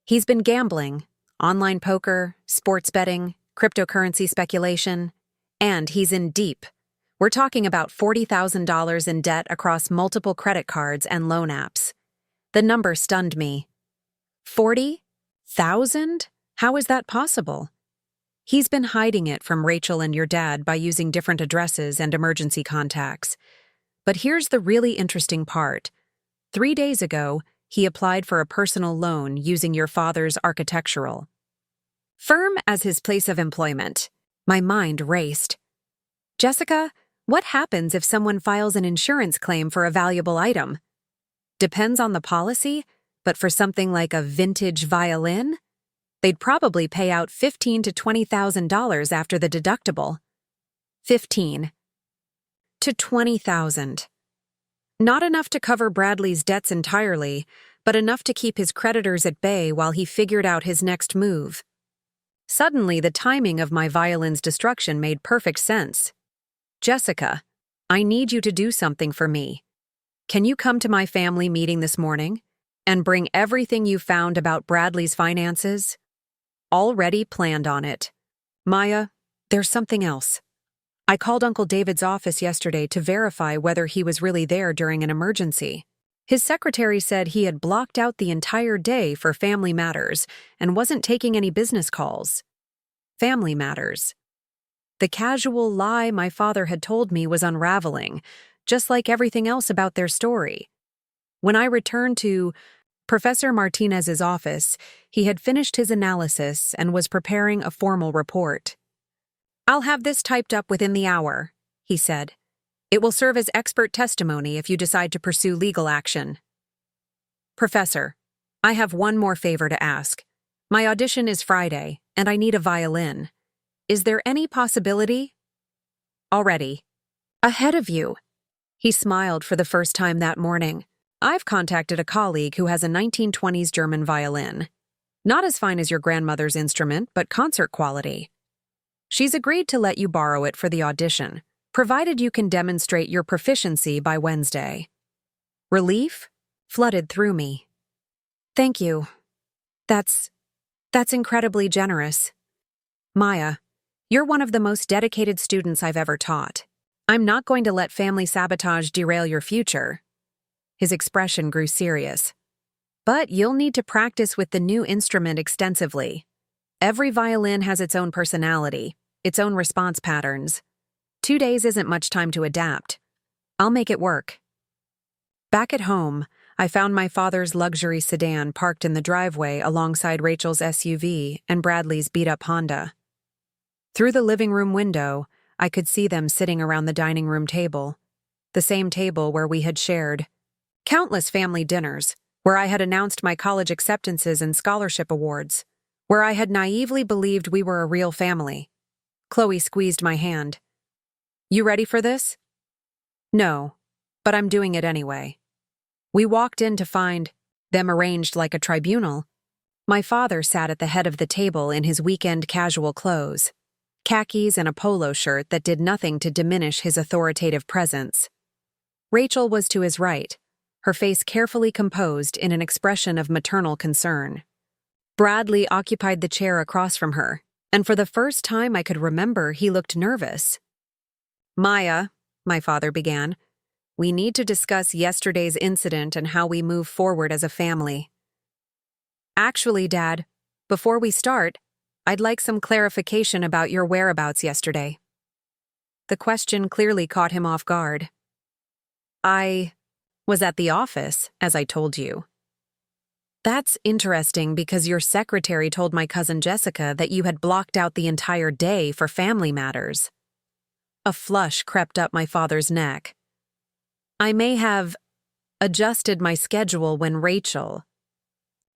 He's been gambling, online poker, sports betting, cryptocurrency speculation, and he's in deep. We're talking about $40,000 in debt across multiple credit cards and loan apps. The number stunned me. 40,000? How is that possible? He's been hiding it from Rachel and your dad by using different addresses and emergency contacts. But here's the really interesting part. 3 days ago, he applied for a personal loan using your father's architectural firm as his place of employment. My mind raced. Jessica, what happens if someone files an insurance claim for a valuable item? Depends on the policy, but for something like a vintage violin, they'd probably pay out $15,000 to $20,000 after the deductible. 15 to 20,000. Not enough to cover Bradley's debts entirely, but enough to keep his creditors at bay while he figured out his next move. Suddenly, the timing of my violin's destruction made perfect sense. Jessica, I need you to do something for me. Can you come to my family meeting this morning and bring everything you found about Bradley's finances? Already planned on it. Maya, there's something else. I called Uncle David's office yesterday to verify whether he was really there during an emergency. His secretary said he had blocked out the entire day for family matters and wasn't taking any business calls. Family matters. The casual lie my father had told me was unraveling, just like everything else about their story. When I returned to Professor Martinez's office, he had finished his analysis and was preparing a formal report. I'll have this typed up within the hour, he said. It will serve as expert testimony if you decide to pursue legal action. Professor, I have one more favor to ask. My audition is Friday, and I need a violin. Is there any possibility? Already. Ahead of you. He smiled for the first time that morning. I've contacted a colleague who has a 1920s German violin. Not as fine as your grandmother's instrument, but concert quality. She's agreed to let you borrow it for the audition, provided you can demonstrate your proficiency by Wednesday. Relief flooded through me. Thank you. That's incredibly generous. Maya, you're one of the most dedicated students I've ever taught. I'm not going to let family sabotage derail your future. His expression grew serious. But you'll need to practice with the new instrument extensively. Every violin has its own personality, its own response patterns. 2 days isn't much time to adapt. I'll make it work. Back at home, I found my father's luxury sedan parked in the driveway alongside Rachel's SUV and Bradley's beat-up Honda. Through the living room window, I could see them sitting around the dining room table, the same table where we had shared countless family dinners, where I had announced my college acceptances and scholarship awards, where I had naively believed we were a real family. Chloe squeezed my hand. You ready for this? No, but I'm doing it anyway. We walked in to find them arranged like a tribunal. My father sat at the head of the table in his weekend casual clothes, khakis and a polo shirt that did nothing to diminish his authoritative presence. Rachel was to his right, her face carefully composed in an expression of maternal concern. Bradley occupied the chair across from her, and for the first time I could remember he looked nervous. Maya, my father began, we need to discuss yesterday's incident and how we move forward as a family. Actually, Dad, before we start, I'd like some clarification about your whereabouts yesterday. The question clearly caught him off guard. I was at the office, as I told you. That's interesting because your secretary told my cousin Jessica that you had blocked out the entire day for family matters. A flush crept up my father's neck. I may have adjusted my schedule when Rachel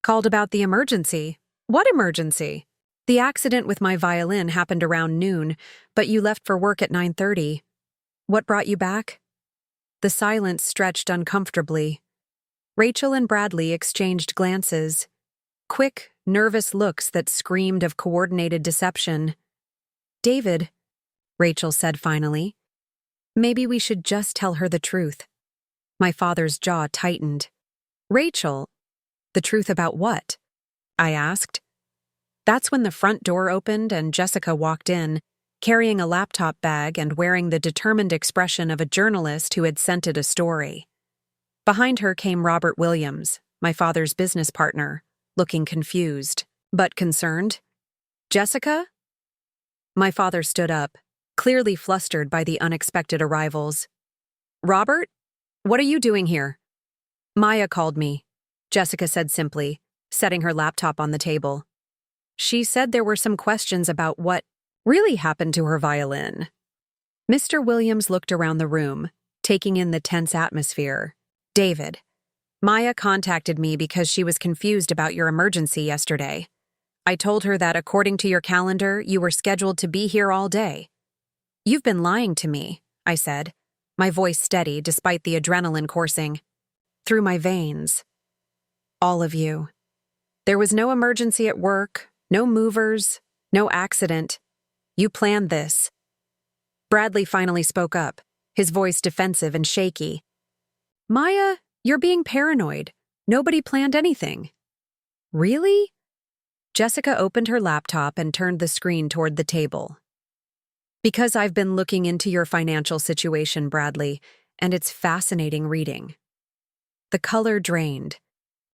called about the emergency. What emergency? The accident with my violin happened around noon, but you left for work at 9:30. What brought you back? The silence stretched uncomfortably. Rachel and Bradley exchanged glances, quick, nervous looks that screamed of coordinated deception. David, Rachel said finally, maybe we should just tell her the truth. My father's jaw tightened. Rachel, the truth about what? I asked. That's when the front door opened and Jessica walked in, carrying a laptop bag and wearing the determined expression of a journalist who had scented a story. Behind her came Robert Williams, my father's business partner, looking confused, but concerned. Jessica? My father stood up, clearly flustered by the unexpected arrivals. Robert? What are you doing here? Maya called me, Jessica said simply, setting her laptop on the table. She said there were some questions about what really happened to her violin. Mr. Williams looked around the room, taking in the tense atmosphere. David, Maya contacted me because she was confused about your emergency yesterday. I told her that according to your calendar, you were scheduled to be here all day. You've been lying to me, I said, my voice steady despite the adrenaline coursing through my veins. All of you. There was no emergency at work, no movers, no accident. You planned this. Bradley finally spoke up, his voice defensive and shaky. Maya, you're being paranoid. Nobody planned anything. Really? Jessica opened her laptop and turned the screen toward the table. Because I've been looking into your financial situation, Bradley, and it's fascinating reading. The color drained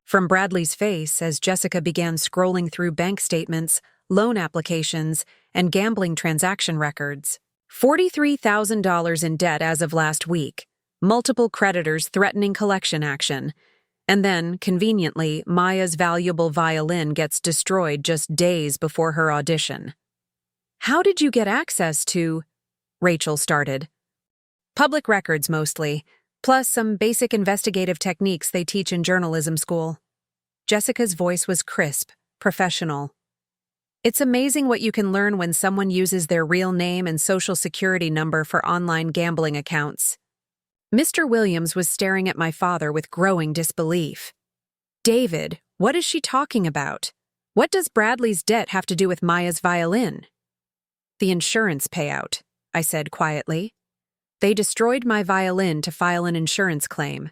from Bradley's face as Jessica began scrolling through bank statements, loan applications, and gambling transaction records. $43,000 in debt as of last week, multiple creditors threatening collection action, and then, conveniently, Maya's valuable violin gets destroyed just days before her audition. How did you get access to? Rachel started. Public records mostly, plus some basic investigative techniques they teach in journalism school. Jessica's voice was crisp, professional. It's amazing what you can learn when someone uses their real name and social security number for online gambling accounts. Mr. Williams was staring at my father with growing disbelief. David, what is she talking about? What does Bradley's debt have to do with Maya's violin? The insurance payout, I said quietly. They destroyed my violin to file an insurance claim.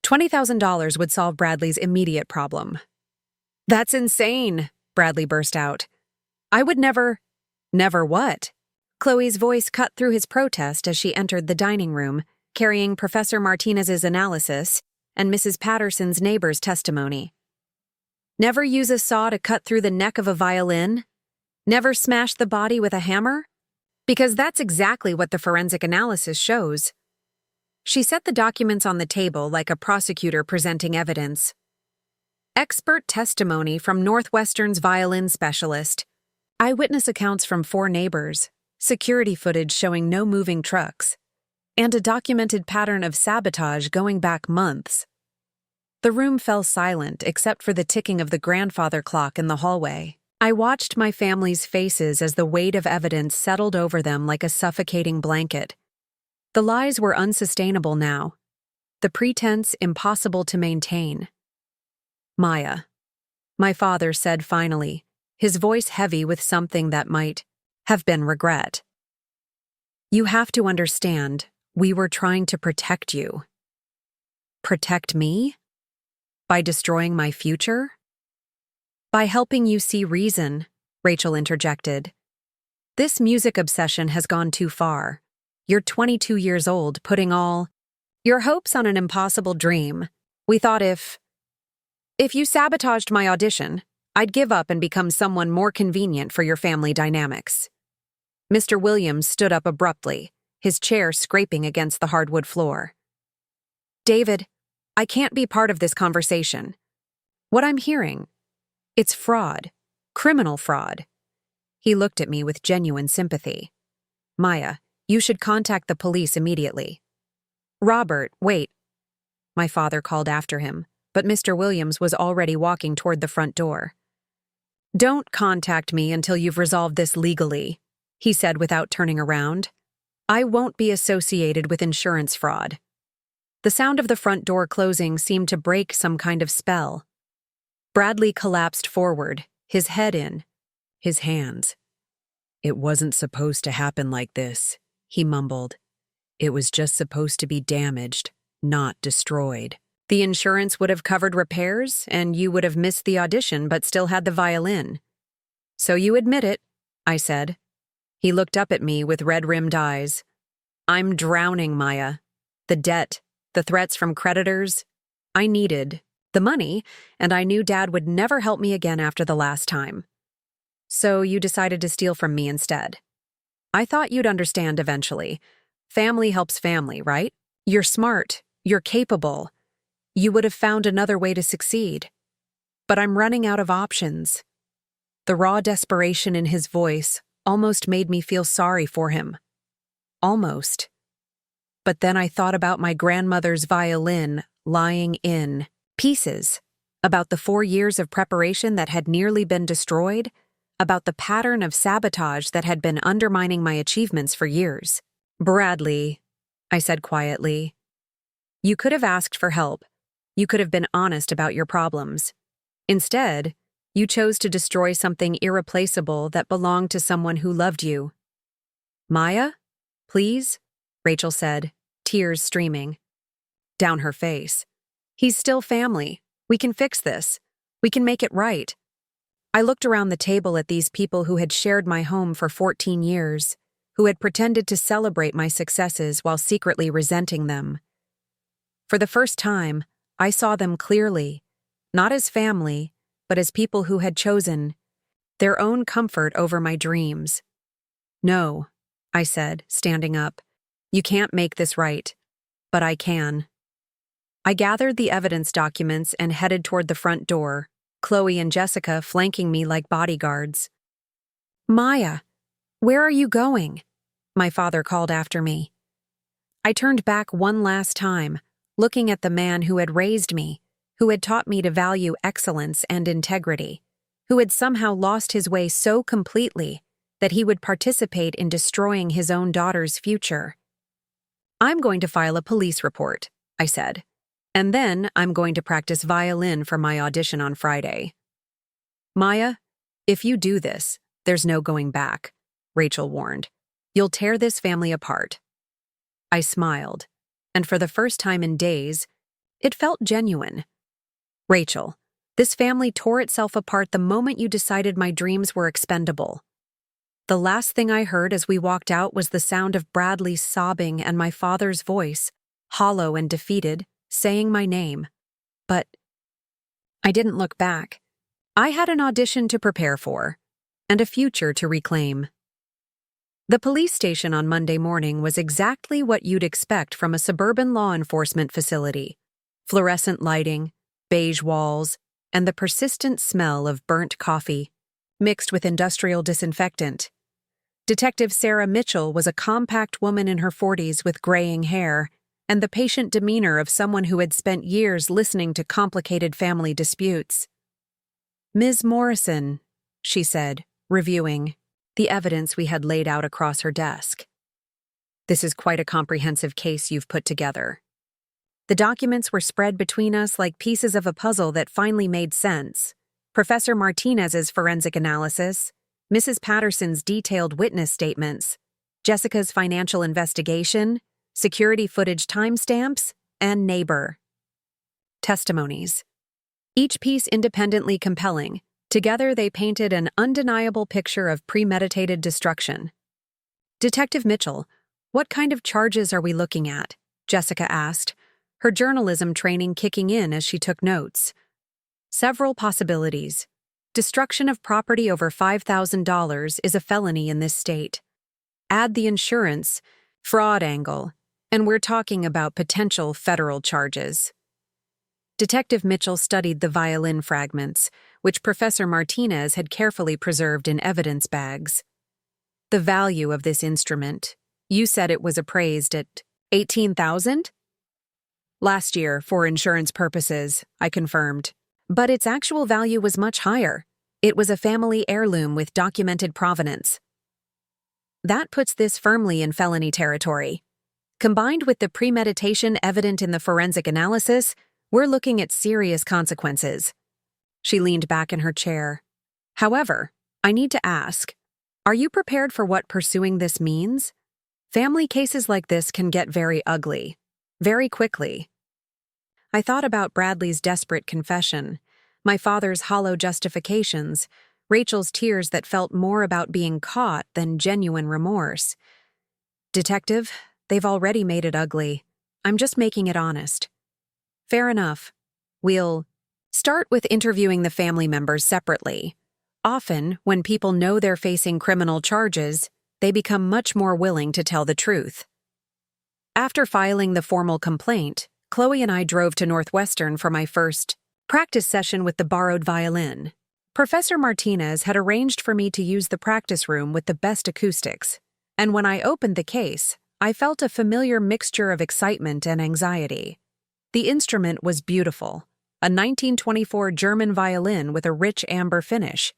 $20,000 would solve Bradley's immediate problem. That's insane, Bradley burst out. I would never… Never what? Chloe's voice cut through his protest as she entered the dining room, carrying Professor Martinez's analysis and Mrs. Patterson's neighbor's testimony. Never use a saw to cut through the neck of a violin? Never smash the body with a hammer? Because that's exactly what the forensic analysis shows. She set the documents on the table like a prosecutor presenting evidence. Expert testimony from Northwestern's violin specialist, eyewitness accounts from 4 neighbors, security footage showing no moving trucks, and a documented pattern of sabotage going back months. The room fell silent except for the ticking of the grandfather clock in the hallway. I watched my family's faces as the weight of evidence settled over them like a suffocating blanket. The lies were unsustainable now, the pretense impossible to maintain. Maya, my father said finally, his voice heavy with something that might have been regret. You have to understand, we were trying to protect you. Protect me? By destroying my future? By helping you see reason, Rachel interjected. This music obsession has gone too far. You're 22 years old, putting all your hopes on an impossible dream. We thought if you sabotaged my audition, I'd give up and become someone more convenient for your family dynamics. Mr. Williams stood up abruptly, his chair scraping against the hardwood floor. David, I can't be part of this conversation. What I'm hearing, it's fraud, criminal fraud. He looked at me with genuine sympathy. Maya, you should contact the police immediately. Robert, wait. My father called after him, but Mr. Williams was already walking toward the front door. Don't contact me until you've resolved this legally, he said without turning around. I won't be associated with insurance fraud. The sound of the front door closing seemed to break some kind of spell. Bradley collapsed forward, his head in, his hands. It wasn't supposed to happen like this, he mumbled. It was just supposed to be damaged, not destroyed. The insurance would have covered repairs, and you would have missed the audition but still had the violin. So you admit it, I said. He looked up at me with red-rimmed eyes. I'm drowning, Maya. The debt, the threats from creditors. I needed the money, and I knew Dad would never help me again after the last time. So you decided to steal from me instead. I thought you'd understand eventually. Family helps family, right? You're smart. You're capable. You would have found another way to succeed. But I'm running out of options. The raw desperation in his voice almost made me feel sorry for him. Almost. But then I thought about my grandmother's violin lying in pieces, about the 4 years of preparation that had nearly been destroyed, about the pattern of sabotage that had been undermining my achievements for years. Bradley, I said quietly, you could have asked for help. You could have been honest about your problems. Instead, you chose to destroy something irreplaceable that belonged to someone who loved you. Maya, please, Rachel said, tears streaming down her face. He's still family. We can fix this. We can make it right. I looked around the table at these people who had shared my home for 14 years, who had pretended to celebrate my successes while secretly resenting them. For the first time, I saw them clearly, not as family, but as people who had chosen their own comfort over my dreams. No, I said, standing up. You can't make this right, but I can. I gathered the evidence documents and headed toward the front door, Chloe and Jessica flanking me like bodyguards. Maya, where are you going? My father called after me. I turned back one last time, looking at the man who had raised me, who had taught me to value excellence and integrity. who had somehow lost his way so completely that he would participate in destroying his own daughter's future. "I'm going to file a police report," I said, "and then I'm going to practice violin for my audition on Friday." "Maya, if you do this, there's no going back," Rachel warned. "You'll tear this family apart." I smiled, and for the first time in days, it felt genuine. "Rachel, this family tore itself apart the moment you decided my dreams were expendable." The last thing I heard as we walked out was the sound of Bradley's sobbing and my father's voice, hollow and defeated, saying my name. But I didn't look back. I had an audition to prepare for, and a future to reclaim. The police station on Monday morning was exactly what you'd expect from a suburban law enforcement facility. Fluorescent lighting, beige walls, and the persistent smell of burnt coffee, mixed with industrial disinfectant. Detective Sarah Mitchell was a compact woman in her 40s with graying hair and the patient demeanor of someone who had spent years listening to complicated family disputes. "Ms. Morrison," she said, reviewing the evidence we had laid out across her desk. "This is quite a comprehensive case you've put together." The documents were spread between us like pieces of a puzzle that finally made sense. Professor Martinez's forensic analysis, Mrs. Patterson's detailed witness statements, Jessica's financial investigation, security footage timestamps, and neighbor testimonies. Each piece independently compelling. Together they painted an undeniable picture of premeditated destruction. "Detective Mitchell, what kind of charges are we looking at?" Jessica asked, her journalism training kicking in as she took notes. "Several possibilities. Destruction of property over $5,000 is a felony in this state. Add the insurance, fraud angle, and we're talking about potential federal charges." Detective Mitchell studied the violin fragments, which Professor Martinez had carefully preserved in evidence bags. "The value of this instrument, you said it was appraised at $18,000? "Last year, for insurance purposes," I confirmed. "But its actual value was much higher. It was a family heirloom with documented provenance." That puts this firmly in felony territory. Combined with the premeditation evident in the forensic analysis, we're looking at serious consequences. She leaned back in her chair. "However, I need to ask, are you prepared for what pursuing this means? Family cases like this can get very ugly, very quickly." I thought about Bradley's desperate confession, my father's hollow justifications, Rachel's tears that felt more about being caught than genuine remorse. "Detective, they've already made it ugly. I'm just making it honest." "Fair enough. We'll start with interviewing the family members separately. Often, when people know they're facing criminal charges, they become much more willing to tell the truth." After filing the formal complaint, Chloe and I drove to Northwestern for my first practice session with the borrowed violin. Professor Martinez had arranged for me to use the practice room with the best acoustics, and when I opened the case, I felt a familiar mixture of excitement and anxiety. The instrument was beautiful, a 1924 German violin with a rich amber finish,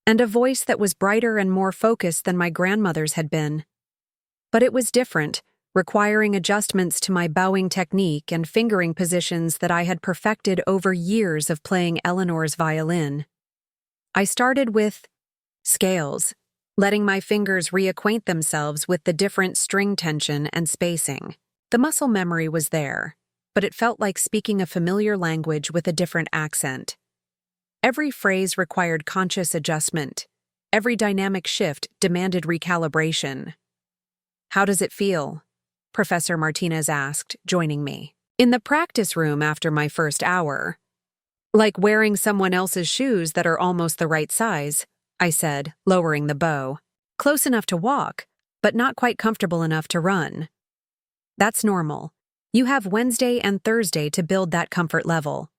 and a voice that was brighter and more focused than my grandmother's had been. But it was different, requiring adjustments to my bowing technique and fingering positions that I had perfected over years of playing Eleanor's violin. I started with scales, letting my fingers reacquaint themselves with the different string tension and spacing. The muscle memory was there, but it felt like speaking a familiar language with a different accent. Every phrase required conscious adjustment. Every dynamic shift demanded recalibration. "How does it feel?" Professor Martinez asked, joining me. "In the practice room after my first hour." "Like wearing someone else's shoes that are almost the right size," I said, lowering the bow. "Close enough to walk, but not quite comfortable enough to run." "That's normal. You have Wednesday and Thursday to build that comfort level.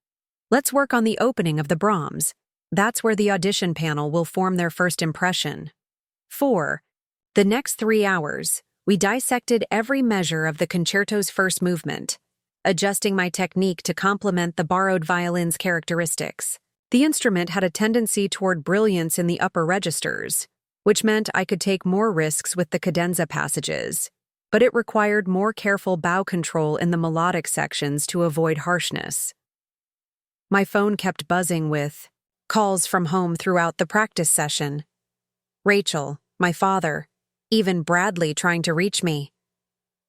Let's work on the opening of the Brahms. That's where the audition panel will form their first impression." 4. The next 3 hours, we dissected every measure of the concerto's first movement, adjusting my technique to complement the borrowed violin's characteristics. The instrument had a tendency toward brilliance in the upper registers, which meant I could take more risks with the cadenza passages, but it required more careful bow control in the melodic sections to avoid harshness. My phone kept buzzing with calls from home throughout the practice session. Rachel, my father, even Bradley trying to reach me.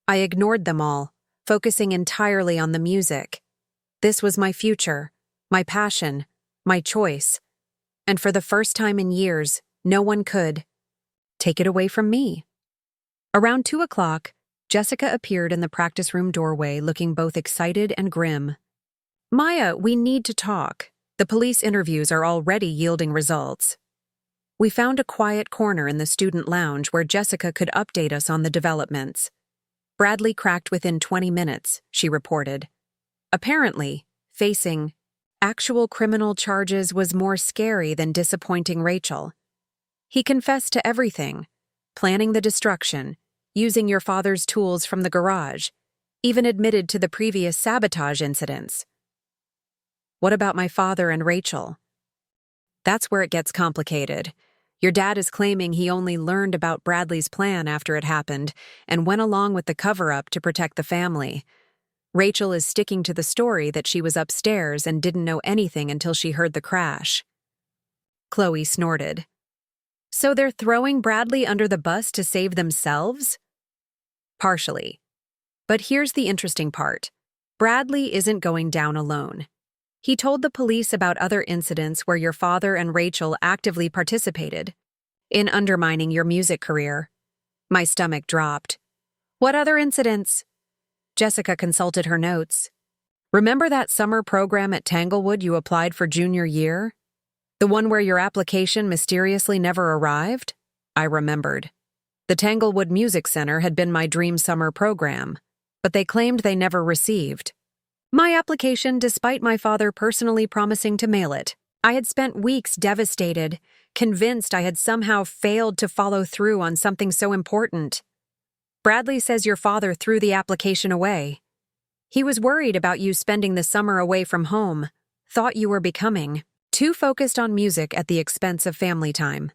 I ignored them all, focusing entirely on the music. This was my future, my passion, my choice, and for the first time in years, no one could take it away from me. Around 2 o'clock, Jessica appeared in the practice room doorway looking both excited and grim. "Maya, we need to talk. The police interviews are already yielding results." We found a quiet corner in the student lounge where Jessica could update us on the developments. "Bradley cracked within 20 minutes, she reported. Apparently, facing actual criminal charges was more scary than disappointing Rachel. He confessed to everything, planning the destruction, using your father's tools from the garage, even admitted to the previous sabotage incidents. What about my father and Rachel? That's where it gets complicated. Your dad is claiming he only learned about Bradley's plan after it happened and went along with the cover-up to protect the family. Rachel is sticking to the story that she was upstairs and didn't know anything until she heard the crash." Chloe snorted. "So they're throwing Bradley under the bus to save themselves?" "Partially. But here's the interesting part. Bradley isn't going down alone. He told the police about other incidents where your father and Rachel actively participated in undermining your music career." My stomach dropped. "What other incidents?" Jessica consulted her notes. "Remember that summer program at Tanglewood you applied for junior year? The one where your application mysteriously never arrived?" I remembered. The Tanglewood Music Center had been my dream summer program, but they claimed they never received my application despite my father personally promising to mail it. I had spent weeks devastated, convinced I had somehow failed to follow through on something so important. "Bradley says your father threw the application away. He was worried about you spending the summer away from home, thought you were becoming too focused on music at the expense of family time."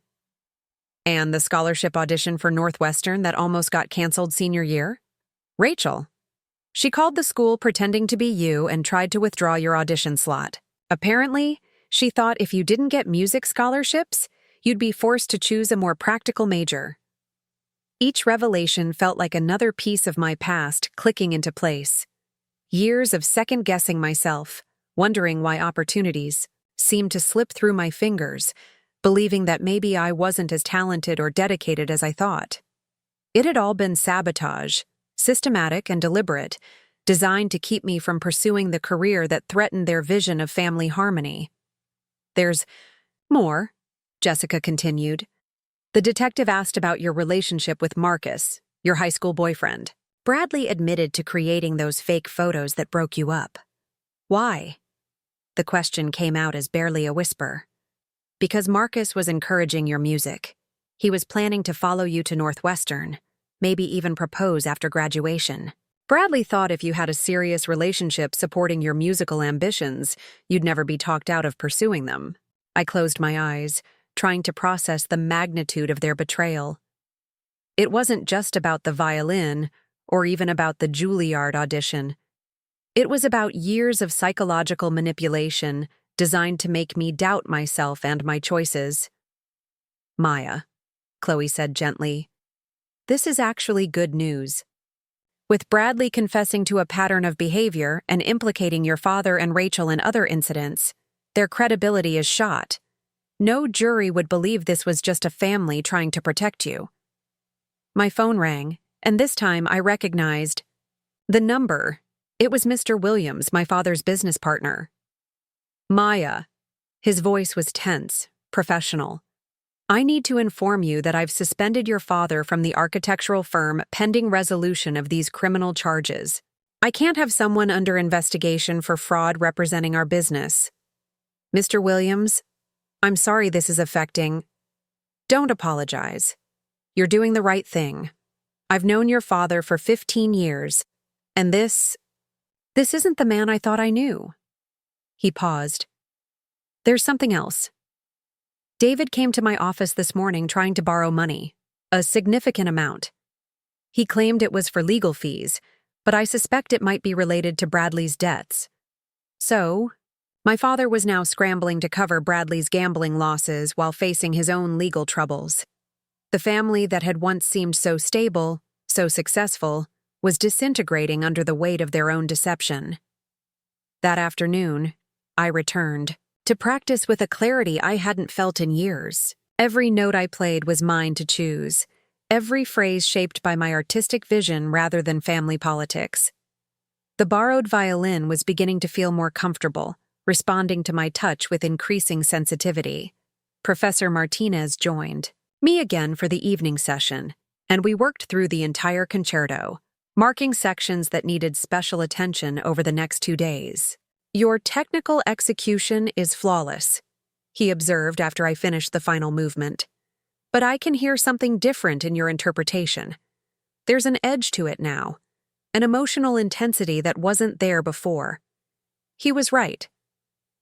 "And the scholarship audition for Northwestern that almost got canceled senior year?" "Rachel. She called the school pretending to be you and tried to withdraw your audition slot. Apparently, she thought if you didn't get music scholarships, you'd be forced to choose a more practical major." Each revelation felt like another piece of my past clicking into place. Years of second-guessing myself, wondering why opportunities seemed to slip through my fingers, believing that maybe I wasn't as talented or dedicated as I thought. It had all been sabotage, systematic and deliberate, designed to keep me from pursuing the career that threatened their vision of family harmony. "There's more," Jessica continued. "The detective asked about your relationship with Marcus, your high school boyfriend. Bradley admitted to creating those fake photos that broke you up. Why?" The question came out as barely a whisper. "Because Marcus was encouraging your music. He was planning to follow you to Northwestern, maybe even propose after graduation. Bradley thought if you had a serious relationship supporting your musical ambitions, you'd never be talked out of pursuing them." I closed my eyes, trying to process the magnitude of their betrayal. It wasn't just about the violin, or even about the Juilliard audition. It was about years of psychological manipulation designed to make me doubt myself and my choices. "Maya," Chloe said gently, "this is actually good news. With Bradley confessing to a pattern of behavior and implicating your father and Rachel in other incidents, their credibility is shot. No jury would believe this was just a family trying to protect you." My phone rang, and this time I recognized the number. It was Mr. Williams, my father's business partner. "Maya." His voice was tense, professional. "I need to inform you that I've suspended your father from the architectural firm pending resolution of these criminal charges. I can't have someone under investigation for fraud representing our business. Mr. Williams, I'm sorry this is affecting." "Don't apologize. You're doing the right thing. I've known your father for 15 years, and this isn't the man I thought I knew." He paused. There's something else. David came to my office this morning trying to borrow money, a significant amount. He claimed it was for legal fees, but I suspect it might be related to Bradley's debts. So, my father was now scrambling to cover Bradley's gambling losses while facing his own legal troubles. The family that had once seemed so stable, so successful, was disintegrating under the weight of their own deception. That afternoon, I returned, to practice with a clarity I hadn't felt in years. Every note I played was mine to choose, every phrase shaped by my artistic vision rather than family politics. The borrowed violin was beginning to feel more comfortable, responding to my touch with increasing sensitivity. Professor Martinez joined me again for the evening session, and we worked through the entire concerto, marking sections that needed special attention over the next 2 days. "Your technical execution is flawless," he observed after I finished the final movement. "But I can hear something different in your interpretation. There's an edge to it now, an emotional intensity that wasn't there before." He was right.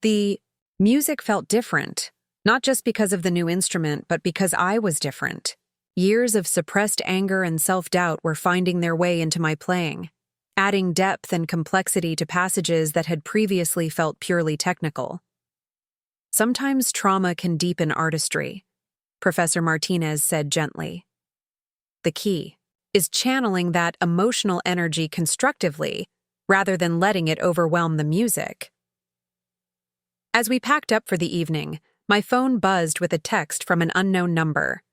The music felt different, not just because of the new instrument, but because I was different. Years of suppressed anger and self-doubt were finding their way into my playing, adding depth and complexity to passages that had previously felt purely technical. "Sometimes trauma can deepen artistry," Professor Martinez said gently. "The key is channeling that emotional energy constructively rather than letting it overwhelm the music." As we packed up for the evening, my phone buzzed with a text from an unknown number.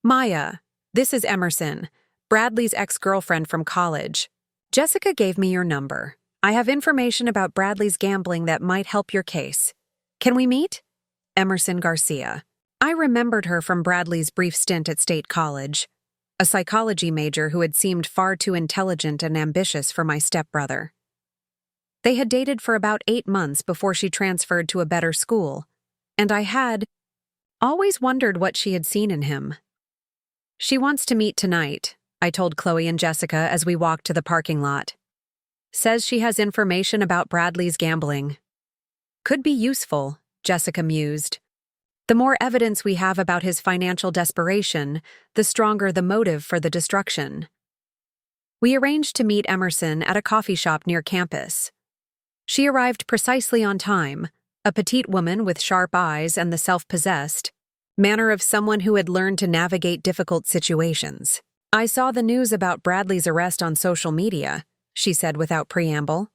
"Maya, this is Emerson, Bradley's ex-girlfriend from college. Jessica gave me your number. I have information about Bradley's gambling that might help your case. Can we meet?" Emerson Garcia. I remembered her from Bradley's brief stint at State College, a psychology major who had seemed far too intelligent and ambitious for my stepbrother. They had dated for about 8 months before she transferred to a better school, and I had always wondered what she had seen in him. "She wants to meet tonight," I told Chloe and Jessica as we walked to the parking lot. "Says she has information about Bradley's gambling." "Could be useful," Jessica mused. "The more evidence we have about his financial desperation, the stronger the motive for the destruction." We arranged to meet Emerson at a coffee shop near campus. She arrived precisely on time, a petite woman with sharp eyes and the self-possessed manner of someone who had learned to navigate difficult situations. "I saw the news about Bradley's arrest on social media," she said without preamble.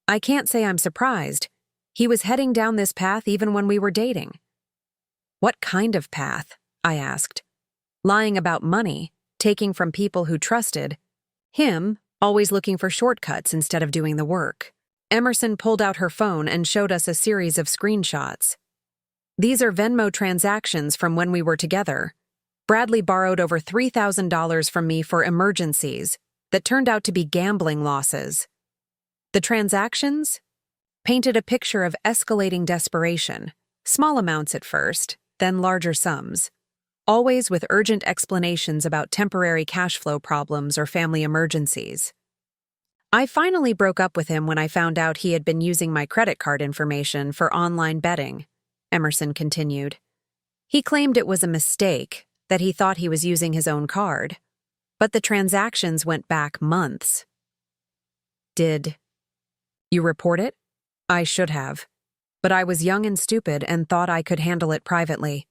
"I can't say I'm surprised. He was heading down this path even when we were dating." "What kind of path?" I asked. "Lying about money, taking from people who trusted. Him, always looking for shortcuts instead of doing the work." Emerson pulled out her phone and showed us a series of screenshots. "These are Venmo transactions from when we were together. Bradley borrowed over $3,000 from me for emergencies that turned out to be gambling losses. The transactions painted a picture of escalating desperation, small amounts at first, then larger sums, always with urgent explanations about temporary cash flow problems or family emergencies. I finally broke up with him when I found out he had been using my credit card information for online betting," Emerson continued. "He claimed it was a mistake, that he thought he was using his own card. But the transactions went back months." "Did you report it?" "I should have. But I was young and stupid and thought I could handle it privately.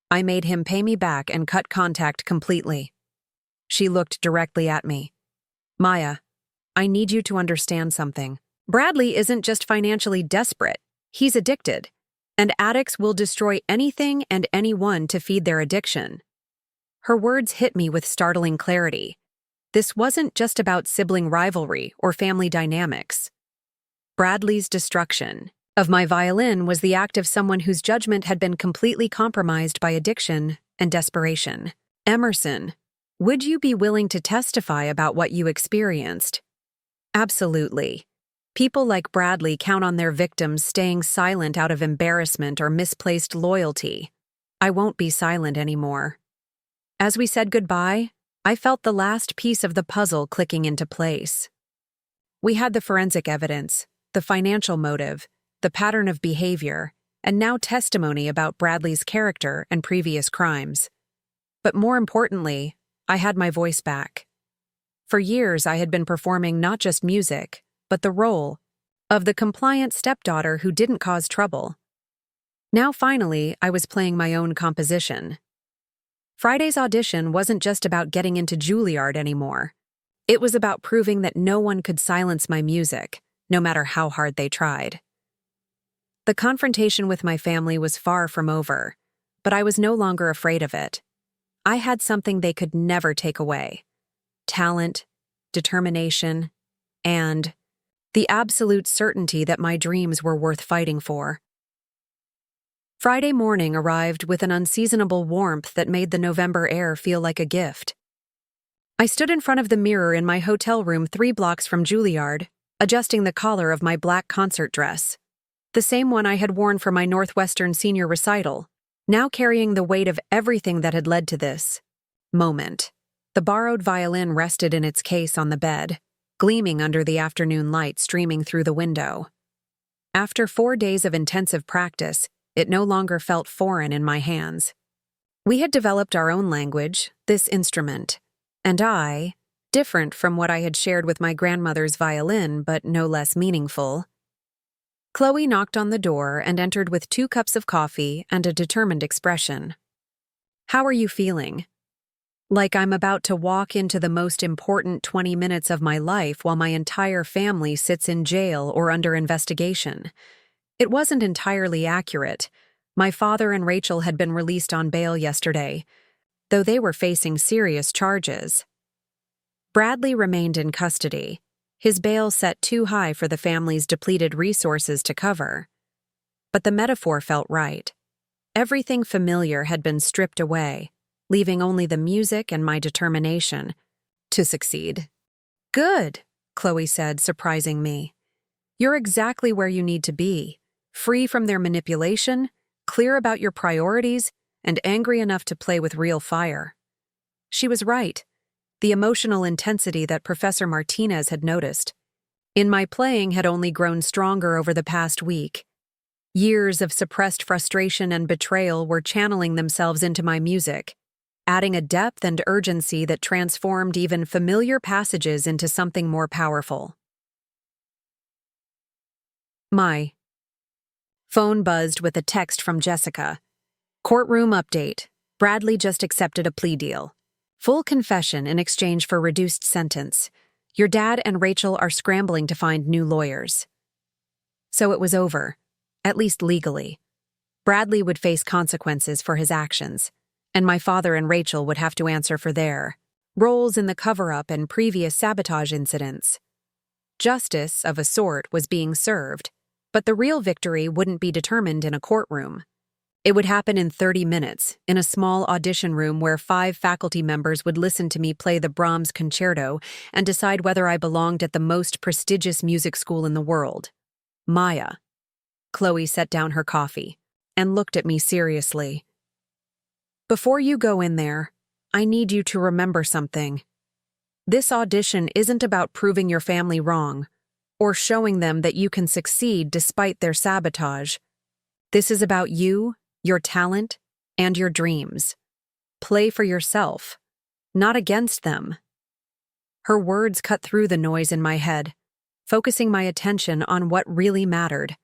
I made him pay me back and cut contact completely." She looked directly at me. "Maya, I need you to understand something. Bradley isn't just financially desperate. He's addicted. And addicts will destroy anything and anyone to feed their addiction." Her words hit me with startling clarity. This wasn't just about sibling rivalry or family dynamics. Bradley's destruction of my violin was the act of someone whose judgment had been completely compromised by addiction and desperation. "Emerson, would you be willing to testify about what you experienced?" "Absolutely. People like Bradley count on their victims staying silent out of embarrassment or misplaced loyalty. I won't be silent anymore." As we said goodbye, I felt the last piece of the puzzle clicking into place. We had the forensic evidence, the financial motive, the pattern of behavior, and now testimony about Bradley's character and previous crimes. But more importantly, I had my voice back. For years, I had been performing not just music, but the role of the compliant stepdaughter who didn't cause trouble. Now, finally, I was playing my own composition. Friday's audition wasn't just about getting into Juilliard anymore. It was about proving that no one could silence my music, no matter how hard they tried. The confrontation with my family was far from over, but I was no longer afraid of it. I had something they could never take away: talent, determination, and the absolute certainty that my dreams were worth fighting for. Friday morning arrived with an unseasonable warmth that made the November air feel like a gift. I stood in front of the mirror in my hotel room 3 blocks from Juilliard, adjusting the collar of my black concert dress, the same one I had worn for my Northwestern senior recital, now carrying the weight of everything that had led to this moment. The borrowed violin rested in its case on the bed, gleaming under the afternoon light streaming through the window. After 4 days of intensive practice, it no longer felt foreign in my hands. We had developed our own language, this instrument, and I, different from what I had shared with my grandmother's violin, but no less meaningful. Chloe knocked on the door and entered with 2 cups of coffee and a determined expression. "How are you feeling?" Like I'm about to walk into the most important 20 minutes of my life while my entire family sits in jail or under investigation. It wasn't entirely accurate. My father and Rachel had been released on bail yesterday, though they were facing serious charges. Bradley remained in custody, his bail set too high for the family's depleted resources to cover. But the metaphor felt right. Everything familiar had been stripped away, leaving only the music and my determination to succeed. "Good," Chloe said, surprising me. "You're exactly where you need to be. Free from their manipulation, clear about your priorities, and angry enough to play with real fire." She was right. The emotional intensity that Professor Martinez had noticed in my playing had only grown stronger over the past week. Years of suppressed frustration and betrayal were channeling themselves into my music, adding a depth and urgency that transformed even familiar passages into something more powerful. My phone buzzed with a text from Jessica. "Courtroom update. Bradley just accepted a plea deal. Full confession in exchange for reduced sentence. Your dad and Rachel are scrambling to find new lawyers." So it was over, at least legally. Bradley would face consequences for his actions, and my father and Rachel would have to answer for their roles in the cover-up and previous sabotage incidents. Justice, of a sort, was being served, but the real victory wouldn't be determined in a courtroom. It would happen in 30 minutes, in a small audition room where 5 faculty members would listen to me play the Brahms concerto and decide whether I belonged at the most prestigious music school in the world. "Maya." Chloe set down her coffee and looked at me seriously. "Before you go in there, I need you to remember something. This audition isn't about proving your family wrong or showing them that you can succeed despite their sabotage. This is about you, your talent, and your dreams. Play for yourself, not against them." Her words cut through the noise in my head, focusing my attention on what really mattered.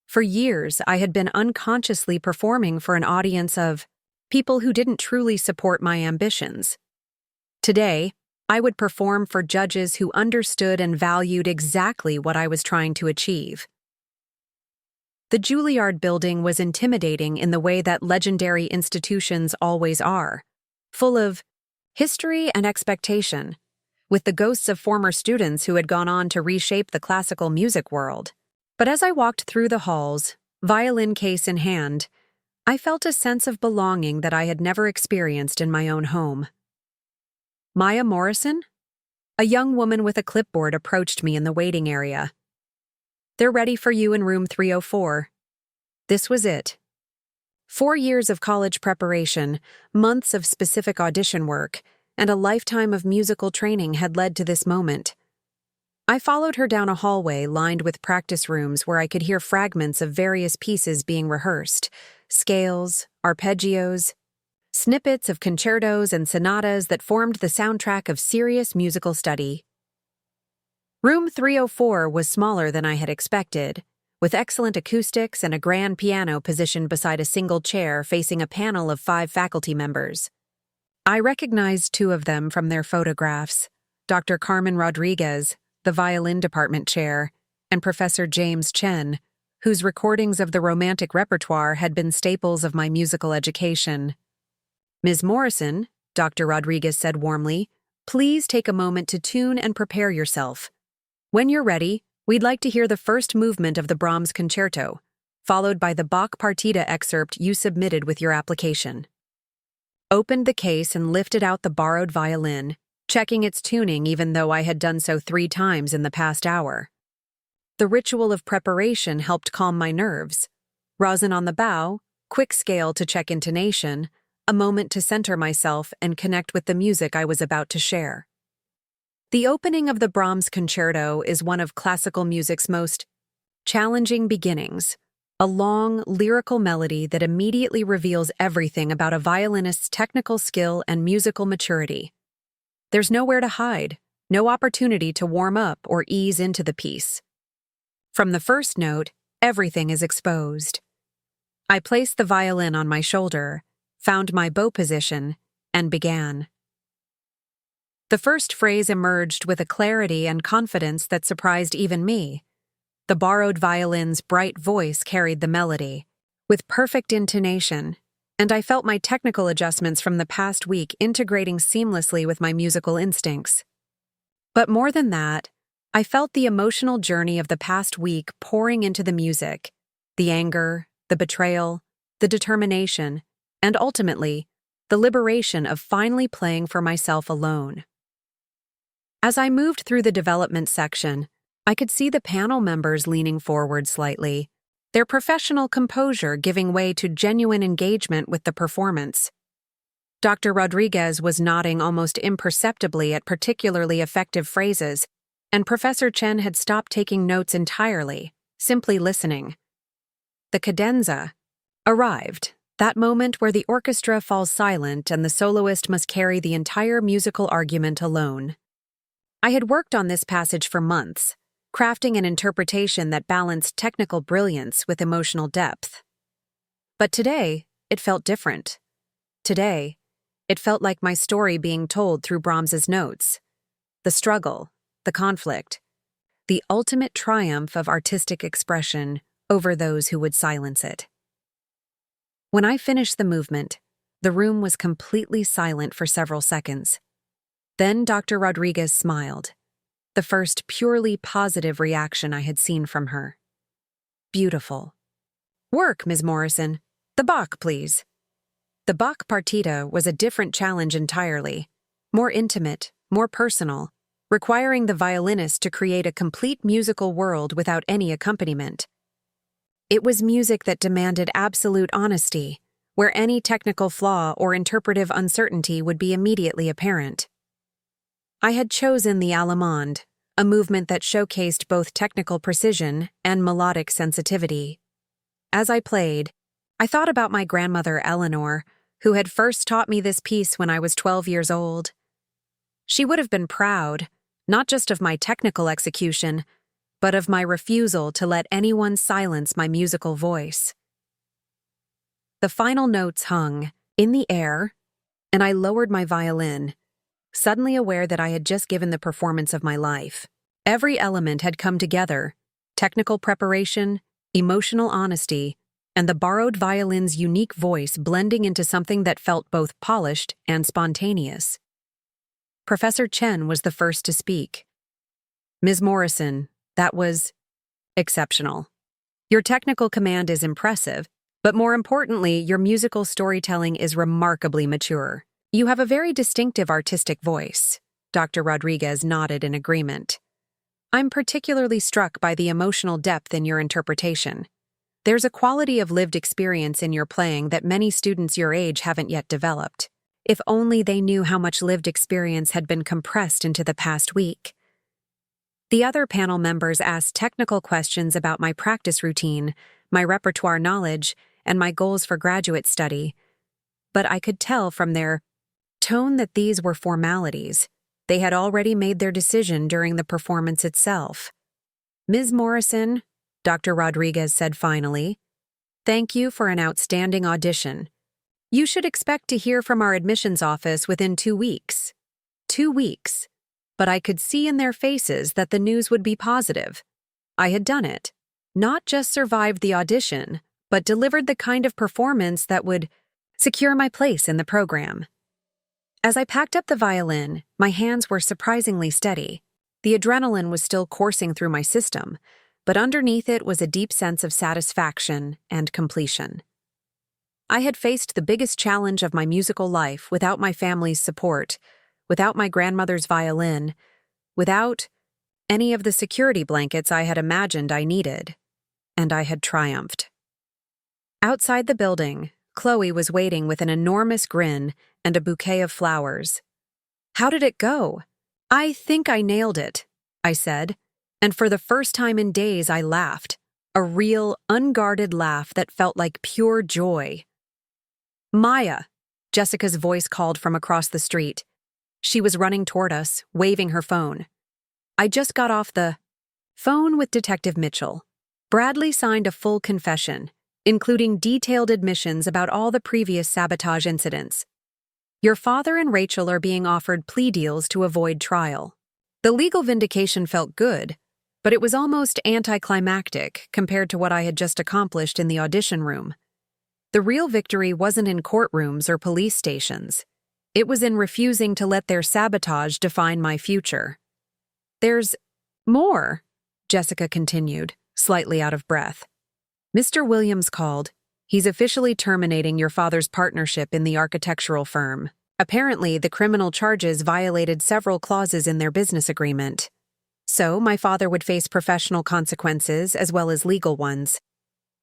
For years, I had been unconsciously performing for an audience of people who didn't truly support my ambitions. Today, I would perform for judges who understood and valued exactly what I was trying to achieve. The Juilliard building was intimidating in the way that legendary institutions always are, full of history and expectation, with the ghosts of former students who had gone on to reshape the classical music world. But as I walked through the halls, violin case in hand, I felt a sense of belonging that I had never experienced in my own home. "Maya Morrison?" A young woman with a clipboard approached me in the waiting area. "They're ready for you in room 304. This was it. 4 years of college preparation, months of specific audition work, and a lifetime of musical training had led to this moment. I followed her down a hallway lined with practice rooms where I could hear fragments of various pieces being rehearsed: scales, arpeggios, snippets of concertos and sonatas that formed the soundtrack of serious musical study. Room 304 was smaller than I had expected, with excellent acoustics and a grand piano positioned beside a single chair facing a panel of 5 faculty members. I recognized 2 of them from their photographs: Dr. Carmen Rodriguez, the violin department chair, and Professor James Chen, whose recordings of the Romantic repertoire had been staples of my musical education. "Ms. Morrison," Dr. Rodriguez said warmly, "please take a moment to tune and prepare yourself. When you're ready, we'd like to hear the first movement of the Brahms concerto, followed by the Bach partita excerpt you submitted with your application." Opened the case and lifted out the borrowed violin, checking its tuning even though I had done so 3 times in the past hour. The ritual of preparation helped calm my nerves. Rosin on the bow, quick scale to check intonation, a moment to center myself and connect with the music I was about to share. The opening of the Brahms concerto is one of classical music's most challenging beginnings, a long, lyrical melody that immediately reveals everything about a violinist's technical skill and musical maturity. There's nowhere to hide, no opportunity to warm up or ease into the piece. From the first note, everything is exposed. I placed the violin on my shoulder, found my bow position, and began. The first phrase emerged with a clarity and confidence that surprised even me. The borrowed violin's bright voice carried the melody, with perfect intonation, and I felt my technical adjustments from the past week integrating seamlessly with my musical instincts. But more than that, I felt the emotional journey of the past week pouring into the music: the anger, the betrayal, the determination, and ultimately, the liberation of finally playing for myself alone. As I moved through the development section, I could see the panel members leaning forward slightly, their professional composure giving way to genuine engagement with the performance. Dr. Rodriguez was nodding almost imperceptibly at particularly effective phrases, and Professor Chen had stopped taking notes entirely, simply listening. The cadenza arrived, that moment where the orchestra falls silent and the soloist must carry the entire musical argument alone. I had worked on this passage for months, crafting an interpretation that balanced technical brilliance with emotional depth. But today, it felt different. Today, it felt like my story being told through Brahms's notes. The struggle, the conflict, the ultimate triumph of artistic expression over those who would silence it. When I finished the movement, the room was completely silent for several seconds. Then Dr. Rodriguez smiled, the first purely positive reaction I had seen from her. "Beautiful. Work, Ms. Morrison. The Bach, please." The Bach partita was a different challenge entirely, more intimate, more personal, requiring the violinist to create a complete musical world without any accompaniment. It was music that demanded absolute honesty, where any technical flaw or interpretive uncertainty would be immediately apparent. I had chosen the allemande, a movement that showcased both technical precision and melodic sensitivity. As I played, I thought about my grandmother Eleanor, who had first taught me this piece when I was 12 years old. She would have been proud, not just of my technical execution, but of my refusal to let anyone silence my musical voice. The final notes hung in the air, and I lowered my violin, suddenly aware that I had just given the performance of my life. Every element had come together: technical preparation, emotional honesty, and the borrowed violin's unique voice blending into something that felt both polished and spontaneous. Professor Chen was the first to speak. "Ms. Morrison, that was exceptional. Your technical command is impressive, but more importantly, your musical storytelling is remarkably mature. You have a very distinctive artistic voice." Dr. Rodriguez nodded in agreement. "I'm particularly struck by the emotional depth in your interpretation. There's a quality of lived experience in your playing that many students your age haven't yet developed. If only they knew how much lived experience had been compressed into the past week." The other panel members asked technical questions about my practice routine, my repertoire knowledge, and my goals for graduate study, but I could tell from their tone that these were formalities. They had already made their decision during the performance itself. "Ms. Morrison," Dr. Rodriguez said finally, "thank you for an outstanding audition. You should expect to hear from our admissions office within 2 weeks." 2 weeks. But I could see in their faces that the news would be positive. I had done it. Not just survived the audition, but delivered the kind of performance that would secure my place in the program. As I packed up the violin, my hands were surprisingly steady. The adrenaline was still coursing through my system, but underneath it was a deep sense of satisfaction and completion. I had faced the biggest challenge of my musical life without my family's support, without my grandmother's violin, without any of the security blankets I had imagined I needed, and I had triumphed. Outside the building, Chloe was waiting with an enormous grin and a bouquet of flowers. "How did it go?" "I think I nailed it," I said, and for the first time in days I laughed, a real, unguarded laugh that felt like pure joy. "Maya," Jessica's voice called from across the street. She was running toward us, waving her phone. I just got off the phone with Detective Mitchell. Bradley signed a full confession, including detailed admissions about all the previous sabotage incidents. Your father and Rachel are being offered plea deals to avoid trial. The legal vindication felt good, but it was almost anticlimactic compared to what I had just accomplished in the audition room. The real victory wasn't in courtrooms or police stations. It was in refusing to let their sabotage define my future. "There's more," Jessica continued, slightly out of breath. "Mr. Williams called. He's officially terminating your father's partnership in the architectural firm. Apparently, the criminal charges violated several clauses in their business agreement. So, my father would face professional consequences as well as legal ones.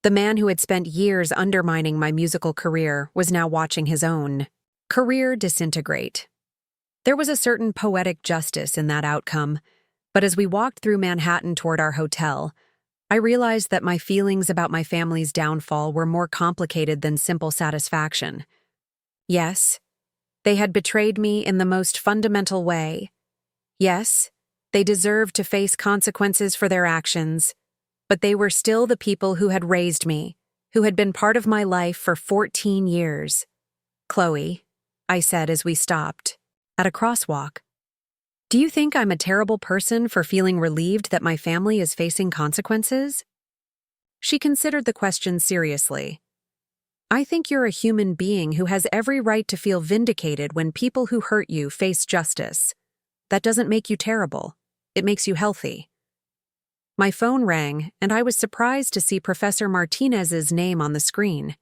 The man who had spent years undermining my musical career was now watching his own career disintegrate. There was a certain poetic justice in that outcome, but as we walked through Manhattan toward our hotel, I realized that my feelings about my family's downfall were more complicated than simple satisfaction. Yes, they had betrayed me in the most fundamental way. Yes, they deserved to face consequences for their actions, but they were still the people who had raised me, who had been part of my life for 14 years. "Chloe," I said as we stopped, at a crosswalk, "do you think I'm a terrible person for feeling relieved that my family is facing consequences?" She considered the question seriously. "I think you're a human being who has every right to feel vindicated when people who hurt you face justice. That doesn't make you terrible. It makes you healthy." My phone rang, and I was surprised to see Professor Martinez's name on the screen.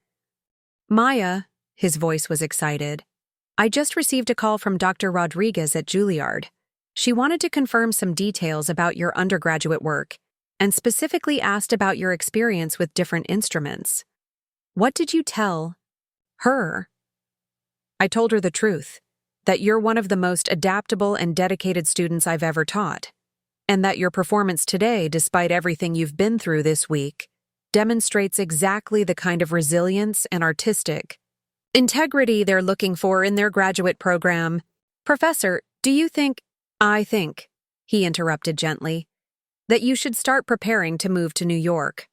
"Maya," his voice was excited, "I just received a call from Dr. Rodriguez at Juilliard. She wanted to confirm some details about your undergraduate work, and specifically asked about your experience with different instruments. What did you tell her?" I told her the truth, that you're one of the most adaptable and dedicated students I've ever taught, and that your performance today, despite everything you've been through this week, demonstrates exactly the kind of resilience and artistic integrity they're looking for in their graduate program. "Professor, do you think—" "I think," he interrupted gently, "that you should start preparing to move to New York."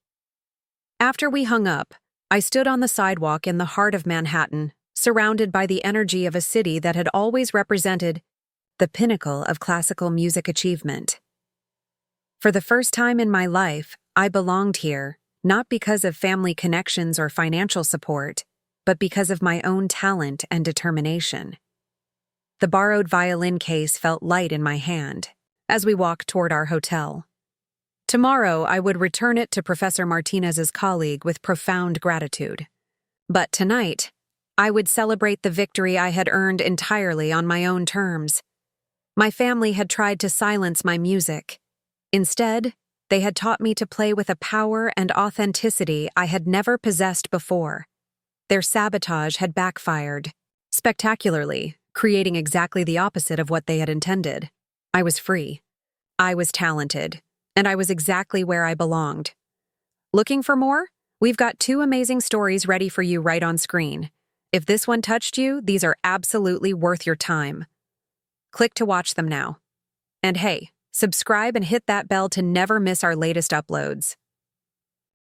After we hung up, I stood on the sidewalk in the heart of Manhattan, surrounded by the energy of a city that had always represented the pinnacle of classical music achievement. For the first time in my life, I belonged here, not because of family connections or financial support, but because of my own talent and determination. The borrowed violin case felt light in my hand as we walked toward our hotel. Tomorrow, I would return it to Professor Martinez's colleague with profound gratitude. But tonight, I would celebrate the victory I had earned entirely on my own terms. My family had tried to silence my music. Instead, they had taught me to play with a power and authenticity I had never possessed before. Their sabotage had backfired, spectacularly, creating exactly the opposite of what they had intended. I was free. I was talented, and I was exactly where I belonged. Looking for more? We've got 2 amazing stories ready for you right on screen. If this one touched you, these are absolutely worth your time. Click to watch them now. And hey, subscribe and hit that bell to never miss our latest uploads.